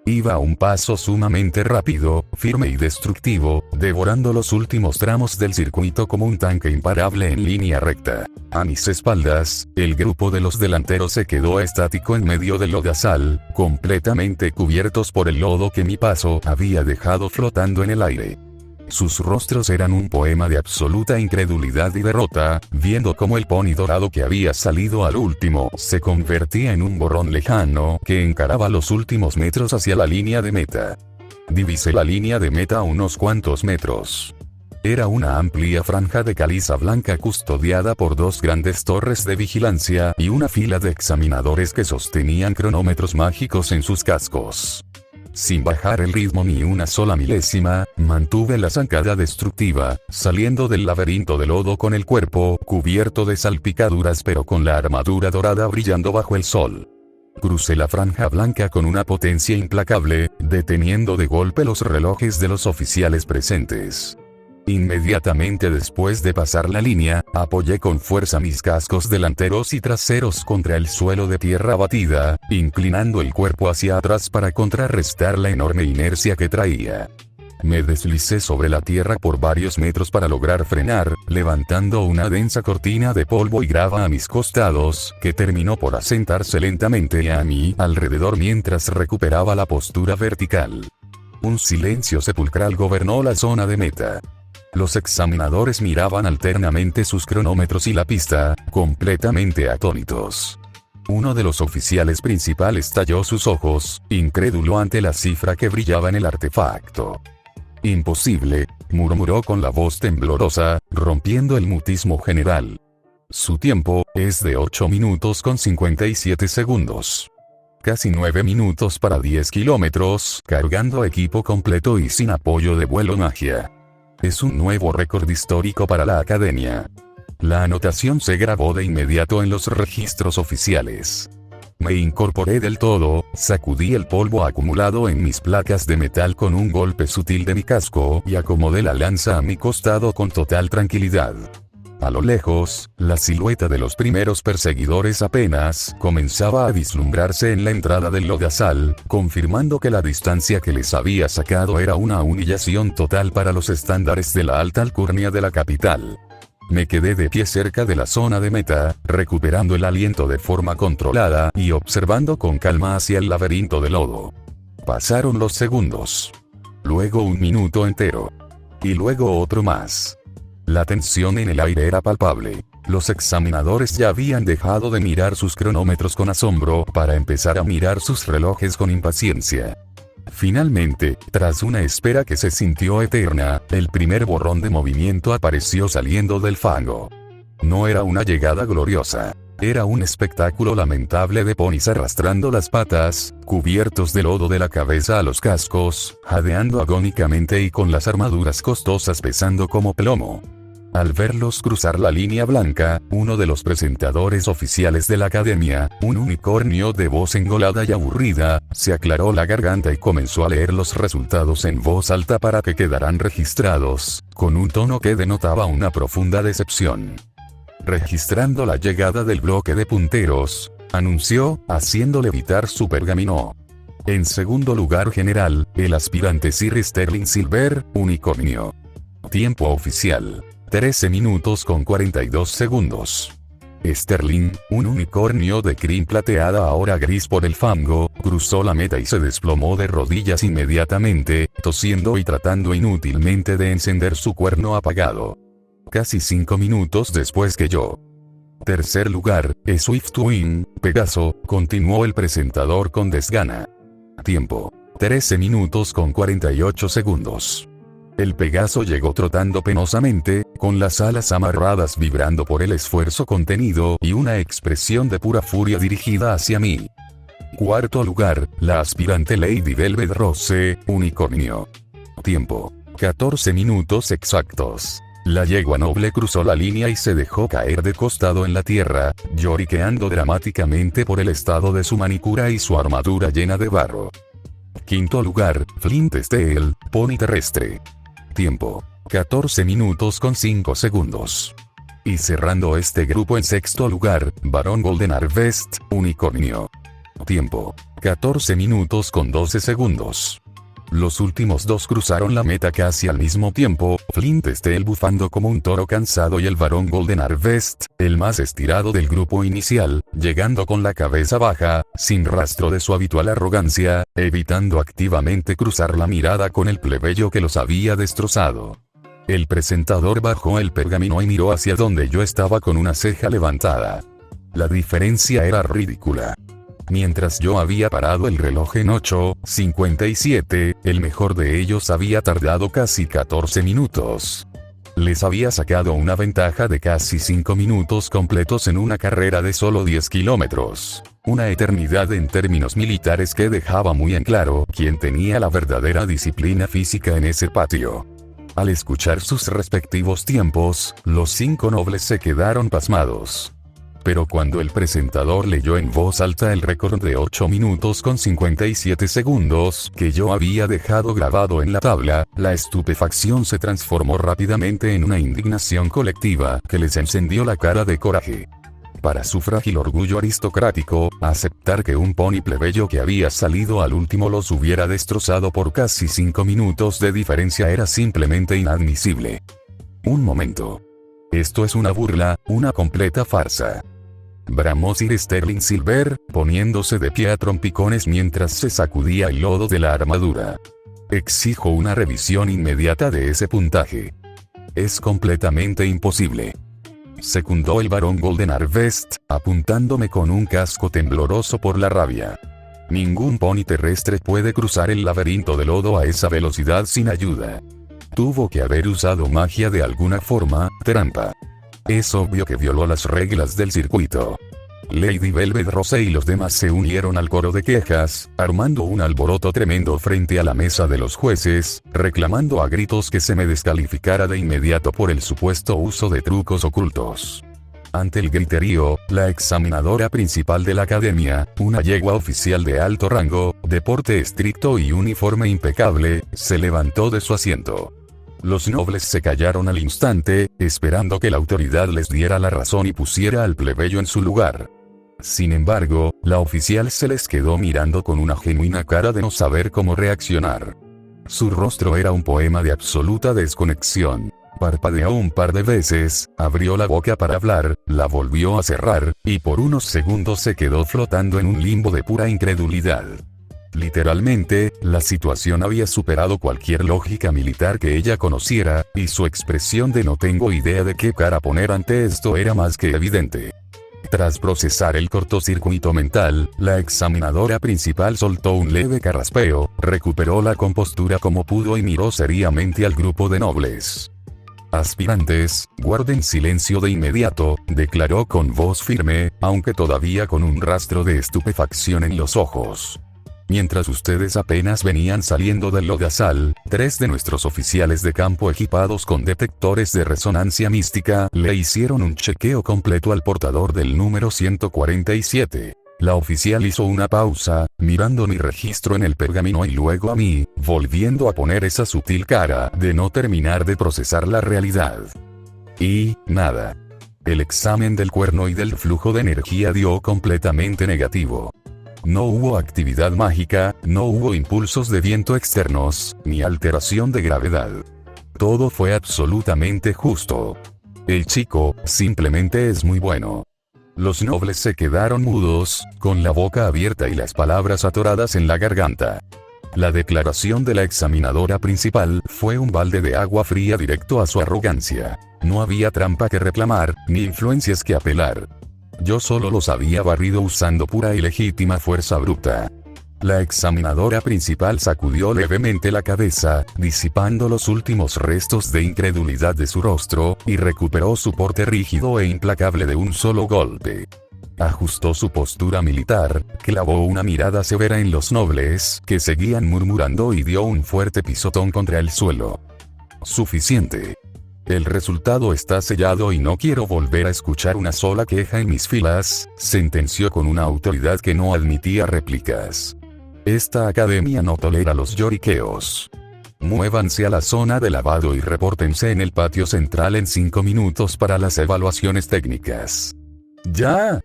Iba a un paso sumamente rápido, firme y destructivo, devorando los últimos tramos del circuito como un tanque imparable en línea recta. A mis espaldas, el grupo de los delanteros se quedó estático en medio del lodazal, completamente cubiertos por el lodo que mi paso había dejado flotando en el aire. Sus rostros eran un poema de absoluta incredulidad y derrota, viendo cómo el pony dorado que había salido al último se convertía en un borrón lejano que encaraba los últimos metros hacia la línea de meta. Divisé la línea de meta a unos cuantos metros. Era una amplia franja de caliza blanca custodiada por dos grandes torres de vigilancia y una fila de examinadores que sostenían cronómetros mágicos en sus cascos. Sin bajar el ritmo ni una sola milésima, mantuve la zancada destructiva, saliendo del laberinto de lodo con el cuerpo cubierto de salpicaduras pero con la armadura dorada brillando bajo el sol. Crucé la franja blanca con una potencia implacable, deteniendo de golpe los relojes de los oficiales presentes. Inmediatamente después de pasar la línea, apoyé con fuerza mis cascos delanteros y traseros contra el suelo de tierra batida, inclinando el cuerpo hacia atrás para contrarrestar la enorme inercia que traía. Me deslicé sobre la tierra por varios metros para lograr frenar, levantando una densa cortina de polvo y grava a mis costados, que terminó por asentarse lentamente a mi alrededor mientras recuperaba la postura vertical. Un silencio sepulcral gobernó la zona de meta. Los examinadores miraban alternamente sus cronómetros y la pista, completamente atónitos. Uno de los oficiales principales talló sus ojos, incrédulo ante la cifra que brillaba en el artefacto. «Imposible», murmuró con la voz temblorosa, rompiendo el mutismo general. «Su tiempo es de 8 minutos con 57 segundos. Casi 9 minutos para 10 kilómetros, cargando equipo completo y sin apoyo de vuelo magia. Es un nuevo récord histórico para la academia». La anotación se grabó de inmediato en los registros oficiales. Me incorporé del todo, sacudí el polvo acumulado en mis placas de metal con un golpe sutil de mi casco y acomodé la lanza a mi costado con total tranquilidad. A lo lejos, la silueta de los primeros perseguidores apenas comenzaba a vislumbrarse en la entrada del lodazal, confirmando que la distancia que les había sacado era una humillación total para los estándares de la alta alcurnia de la capital. Me quedé de pie cerca de la zona de meta, recuperando el aliento de forma controlada y observando con calma hacia el laberinto de lodo. Pasaron los segundos. Luego un minuto entero. Y luego otro más. La tensión en el aire era palpable. Los examinadores ya habían dejado de mirar sus cronómetros con asombro para empezar a mirar sus relojes con impaciencia. Finalmente, tras una espera que se sintió eterna, el primer borrón de movimiento apareció saliendo del fango. No era una llegada gloriosa. Era un espectáculo lamentable de ponis arrastrando las patas, cubiertos de lodo de la cabeza a los cascos, jadeando agónicamente y con las armaduras costosas pesando como plomo. Al verlos cruzar la línea blanca, uno de los presentadores oficiales de la academia, un unicornio de voz engolada y aburrida, se aclaró la garganta y comenzó a leer los resultados en voz alta para que quedaran registrados, con un tono que denotaba una profunda decepción. registrando la llegada del bloque de punteros, anunció, haciendo levitar su pergamino. En segundo lugar general, el aspirante Sir Sterling Silver, unicornio. Tiempo oficial: 13 minutos con 42 segundos. Sterling, un unicornio de crin plateada ahora gris por el fango, cruzó la meta y se desplomó de rodillas inmediatamente, tosiendo y tratando inútilmente de encender su cuerno apagado. Casi 5 minutos después que yo. Tercer lugar, Swiftwing, Pegaso, continuó el presentador con desgana. Tiempo: 13 minutos con 48 segundos. El Pegaso llegó trotando penosamente, con las alas amarradas vibrando por el esfuerzo contenido y una expresión de pura furia dirigida hacia mí. Cuarto lugar, la aspirante Lady Velvet Rose, unicornio. Tiempo: 14 minutos exactos. La yegua noble cruzó la línea y se dejó caer de costado en la tierra, lloriqueando dramáticamente por el estado de su manicura y su armadura llena de barro. Quinto lugar, Flint Steel, pony terrestre. Tiempo: 14 minutos con 5 segundos. Y cerrando este grupo en sexto lugar, Barón Golden Harvest, unicornio. Tiempo: 14 minutos con 12 segundos. Los últimos dos cruzaron la meta casi al mismo tiempo, Flint Steel bufando como un toro cansado y el Barón Golden Harvest, el más estirado del grupo inicial, llegando con la cabeza baja, sin rastro de su habitual arrogancia, evitando activamente cruzar la mirada con el plebeyo que los había destrozado. El presentador bajó el pergamino y miró hacia donde yo estaba con una ceja levantada. La diferencia era ridícula. Mientras yo había parado el reloj en 8:57, el mejor de ellos había tardado casi 14 minutos. Les había sacado una ventaja de casi 5 minutos completos en una carrera de solo 10 kilómetros. Una eternidad en términos militares que dejaba muy en claro quién tenía la verdadera disciplina física en ese patio. Al escuchar sus respectivos tiempos, los 5 nobles se quedaron pasmados. Pero cuando el presentador leyó en voz alta el récord de 8 minutos con 57 segundos que yo había dejado grabado en la tabla, la estupefacción se transformó rápidamente en una indignación colectiva que les encendió la cara de coraje. Para su frágil orgullo aristocrático, aceptar que un pony plebeyo que había salido al último los hubiera destrozado por casi 5 minutos de diferencia era simplemente inadmisible. Un momento. Esto es una burla, una completa farsa. Bramó Sir Sterling Silver, poniéndose de pie a trompicones mientras se sacudía el lodo de la armadura. Exijo una revisión inmediata de ese puntaje. Es completamente imposible. Secundó el Barón Golden Harvest, apuntándome con un casco tembloroso por la rabia. Ningún pony terrestre puede cruzar el laberinto de lodo a esa velocidad sin ayuda. Tuvo que haber usado magia de alguna forma, trampa. Es obvio que violó las reglas del circuito. Lady Velvet Rose y los demás se unieron al coro de quejas, armando un alboroto tremendo frente a la mesa de los jueces, reclamando a gritos que se me descalificara de inmediato por el supuesto uso de trucos ocultos. Ante el griterío, la examinadora principal de la academia, una yegua oficial de alto rango, de porte estricto y uniforme impecable, se levantó de su asiento. Los nobles se callaron al instante, esperando que la autoridad les diera la razón y pusiera al plebeyo en su lugar. Sin embargo, la oficial se les quedó mirando con una genuina cara de no saber cómo reaccionar. Su rostro era un poema de absoluta desconexión. Parpadeó un par de veces, abrió la boca para hablar, la volvió a cerrar, y por unos segundos se quedó flotando en un limbo de pura incredulidad. Literalmente, la situación había superado cualquier lógica militar que ella conociera, y su expresión de no tengo idea de qué cara poner ante esto era más que evidente. Tras procesar el cortocircuito mental, la examinadora principal soltó un leve carraspeo, recuperó la compostura como pudo y miró seriamente al grupo de nobles. Aspirantes, guarden silencio de inmediato, declaró con voz firme, aunque todavía con un rastro de estupefacción en los ojos. Mientras ustedes apenas venían saliendo del lodazal, 3 de nuestros oficiales de campo equipados con detectores de resonancia mística le hicieron un chequeo completo al portador del número 147. La oficial hizo una pausa, mirando mi registro en el pergamino y luego a mí, volviendo a poner esa sutil cara de no terminar de procesar la realidad. Y, nada. El examen del cuerno y del flujo de energía dio completamente negativo. No hubo actividad mágica, no hubo impulsos de viento externos, ni alteración de gravedad. Todo fue absolutamente justo. El chico, simplemente es muy bueno. Los nobles se quedaron mudos, con la boca abierta y las palabras atoradas en la garganta. La declaración de la examinadora principal fue un balde de agua fría directo a su arrogancia. No había trampa que reclamar, ni influencias que apelar. Yo solo los había barrido usando pura y legítima fuerza bruta. La examinadora principal sacudió levemente la cabeza, disipando los últimos restos de incredulidad de su rostro, y recuperó su porte rígido e implacable de un solo golpe. Ajustó su postura militar, clavó una mirada severa en los nobles, que seguían murmurando, y dio un fuerte pisotón contra el suelo. Suficiente. El resultado está sellado y no quiero volver a escuchar una sola queja en mis filas, sentenció con una autoridad que no admitía réplicas. Esta academia no tolera los lloriqueos. Muévanse a la zona de lavado y repórtense en el patio central en 5 minutos para las evaluaciones técnicas. ¡Ya!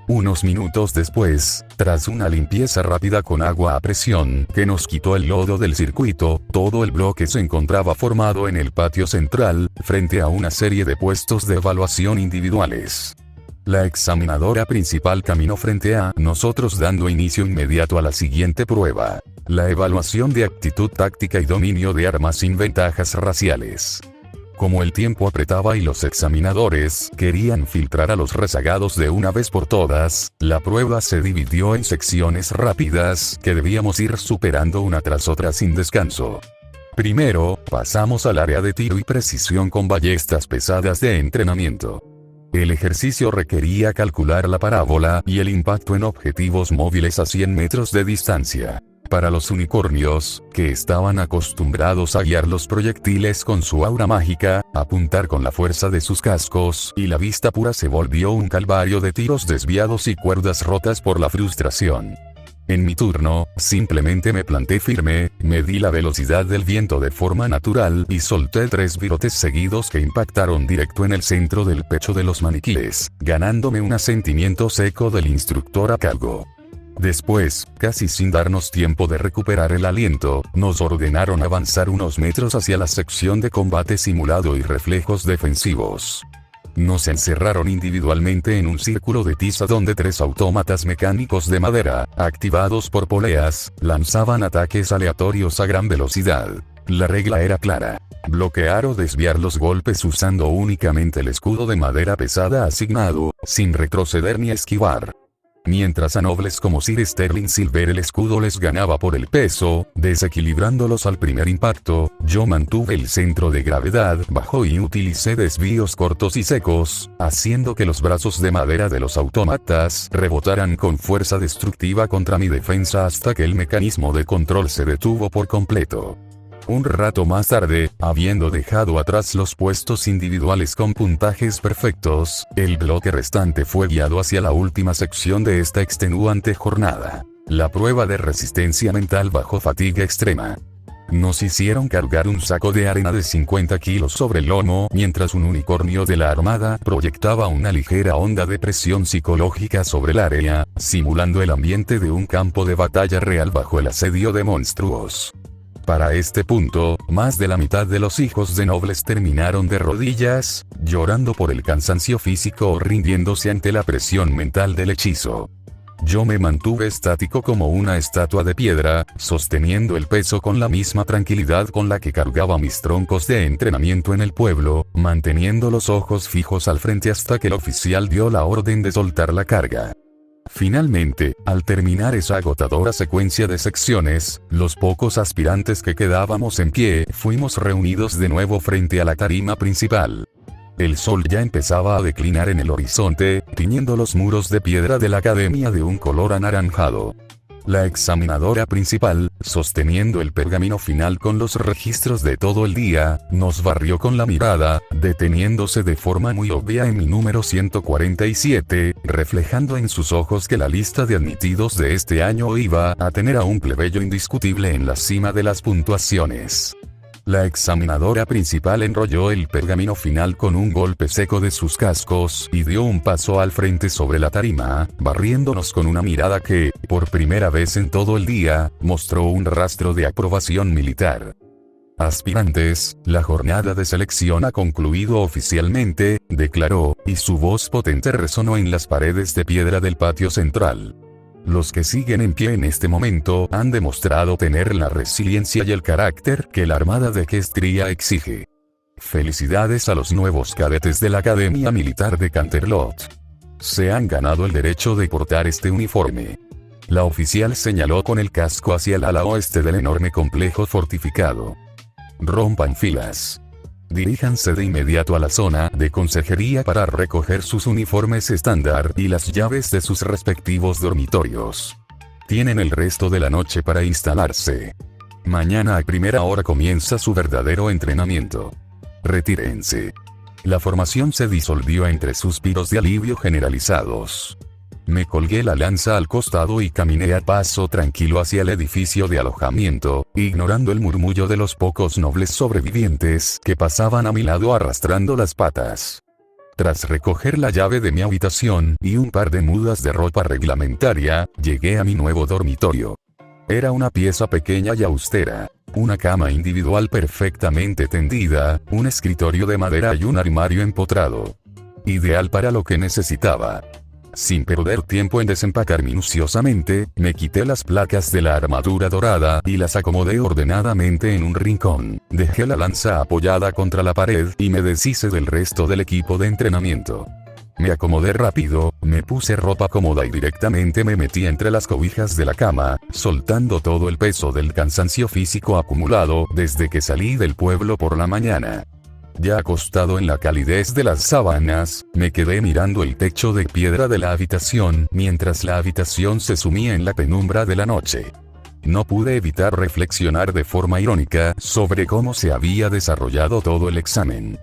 Unos minutos después, tras una limpieza rápida con agua a presión que nos quitó el lodo del circuito, todo el bloque se encontraba formado en el patio central, frente a una serie de puestos de evaluación individuales. La examinadora principal caminó frente a nosotros dando inicio inmediato a la siguiente prueba: la evaluación de aptitud táctica y dominio de armas sin ventajas raciales. Como el tiempo apretaba y los examinadores querían filtrar a los rezagados de una vez por todas, la prueba se dividió en secciones rápidas que debíamos ir superando una tras otra sin descanso. Primero, pasamos al área de tiro y precisión con ballestas pesadas de entrenamiento. El ejercicio requería calcular la parábola y el impacto en objetivos móviles a 100 metros de distancia. Para los unicornios, que estaban acostumbrados a guiar los proyectiles con su aura mágica, apuntar con la fuerza de sus cascos y la vista pura se volvió un calvario de tiros desviados y cuerdas rotas por la frustración. En mi turno, simplemente me planté firme, medí la velocidad del viento de forma natural y solté 3 virotes seguidos que impactaron directo en el centro del pecho de los maniquíes, ganándome un asentimiento seco del instructor a cargo. Después, casi sin darnos tiempo de recuperar el aliento, nos ordenaron avanzar unos metros hacia la sección de combate simulado y reflejos defensivos. Nos encerraron individualmente en un círculo de tiza donde 3 autómatas mecánicos de madera, activados por poleas, lanzaban ataques aleatorios a gran velocidad. La regla era clara: bloquear o desviar los golpes usando únicamente el escudo de madera pesada asignado, sin retroceder ni esquivar. Mientras a nobles como Sir Sterling Silver el escudo les ganaba por el peso, desequilibrándolos al primer impacto, yo mantuve el centro de gravedad bajo y utilicé desvíos cortos y secos, haciendo que los brazos de madera de los autómatas rebotaran con fuerza destructiva contra mi defensa hasta que el mecanismo de control se detuvo por completo. Un rato más tarde, habiendo dejado atrás los puestos individuales con puntajes perfectos, el bloque restante fue guiado hacia la última sección de esta extenuante jornada: la prueba de resistencia mental bajo fatiga extrema. Nos hicieron cargar un saco de arena de 50 kilos sobre el lomo mientras un unicornio de la armada proyectaba una ligera onda de presión psicológica sobre el área, simulando el ambiente de un campo de batalla real bajo el asedio de monstruos. Para este punto, más de la mitad de los hijos de nobles terminaron de rodillas, llorando por el cansancio físico o rindiéndose ante la presión mental del hechizo. Yo me mantuve estático como una estatua de piedra, sosteniendo el peso con la misma tranquilidad con la que cargaba mis troncos de entrenamiento en el pueblo, manteniendo los ojos fijos al frente hasta que el oficial dio la orden de soltar la carga. Finalmente, al terminar esa agotadora secuencia de secciones, los pocos aspirantes que quedábamos en pie fuimos reunidos de nuevo frente a la tarima principal. El sol ya empezaba a declinar en el horizonte, tiñendo los muros de piedra de la academia de un color anaranjado. La examinadora principal, sosteniendo el pergamino final con los registros de todo el día, nos barrió con la mirada, deteniéndose de forma muy obvia en mi número 147, reflejando en sus ojos que la lista de admitidos de este año iba a tener a un plebeyo indiscutible en la cima de las puntuaciones. La examinadora principal enrolló el pergamino final con un golpe seco de sus cascos y dio un paso al frente sobre la tarima, barriéndonos con una mirada que, por primera vez en todo el día, mostró un rastro de aprobación militar. Aspirantes, la jornada de selección ha concluido oficialmente, declaró, y su voz potente resonó en las paredes de piedra del patio central. Los que siguen en pie en este momento han demostrado tener la resiliencia y el carácter que la Armada de Questria exige. Felicidades a los nuevos cadetes de la Academia Militar de Canterlot. Se han ganado el derecho de portar este uniforme. La oficial señaló con el casco hacia el ala oeste del enorme complejo fortificado. Rompan filas. Diríjanse de inmediato a la zona de consejería para recoger sus uniformes estándar y las llaves de sus respectivos dormitorios. Tienen el resto de la noche para instalarse. Mañana a primera hora comienza su verdadero entrenamiento. Retírense. La formación se disolvió entre suspiros de alivio generalizados. Me colgué la lanza al costado y caminé a paso tranquilo hacia el edificio de alojamiento, ignorando el murmullo de los pocos nobles sobrevivientes que pasaban a mi lado arrastrando las patas. Tras recoger la llave de mi habitación y un par de mudas de ropa reglamentaria, llegué a mi nuevo dormitorio. Era una pieza pequeña y austera. Una cama individual perfectamente tendida, un escritorio de madera y un armario empotrado. Ideal para lo que necesitaba. Sin perder tiempo en desempacar minuciosamente, me quité las placas de la armadura dorada y las acomodé ordenadamente en un rincón. Dejé la lanza apoyada contra la pared y me deshice del resto del equipo de entrenamiento. Me acomodé rápido, me puse ropa cómoda y directamente me metí entre las cobijas de la cama, soltando todo el peso del cansancio físico acumulado desde que salí del pueblo por la mañana. Ya acostado en la calidez de las sábanas, me quedé mirando el techo de piedra de la habitación mientras la habitación se sumía en la penumbra de la noche. No pude evitar reflexionar de forma irónica sobre cómo se había desarrollado todo el examen.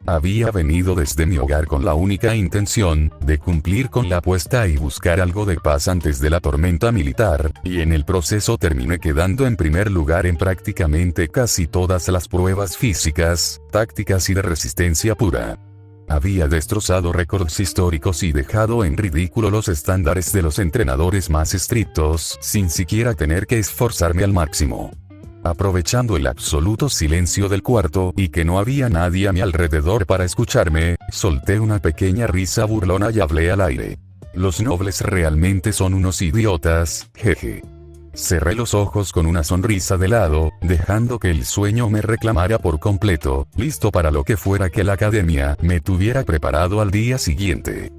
Había venido desde mi hogar con la única intención de cumplir con la apuesta y buscar algo de paz antes de la tormenta militar, y en el proceso terminé quedando en primer lugar en prácticamente casi todas las pruebas físicas, tácticas y de resistencia pura. Había destrozado récords históricos y dejado en ridículo los estándares de los entrenadores más estrictos, sin siquiera tener que esforzarme al máximo. Aprovechando el absoluto silencio del cuarto y que no había nadie a mi alrededor para escucharme, solté una pequeña risa burlona y hablé al aire. Los nobles realmente son unos idiotas, jeje. Cerré los ojos con una sonrisa de lado, dejando que el sueño me reclamara por completo, listo para lo que fuera que la academia me tuviera preparado al día siguiente.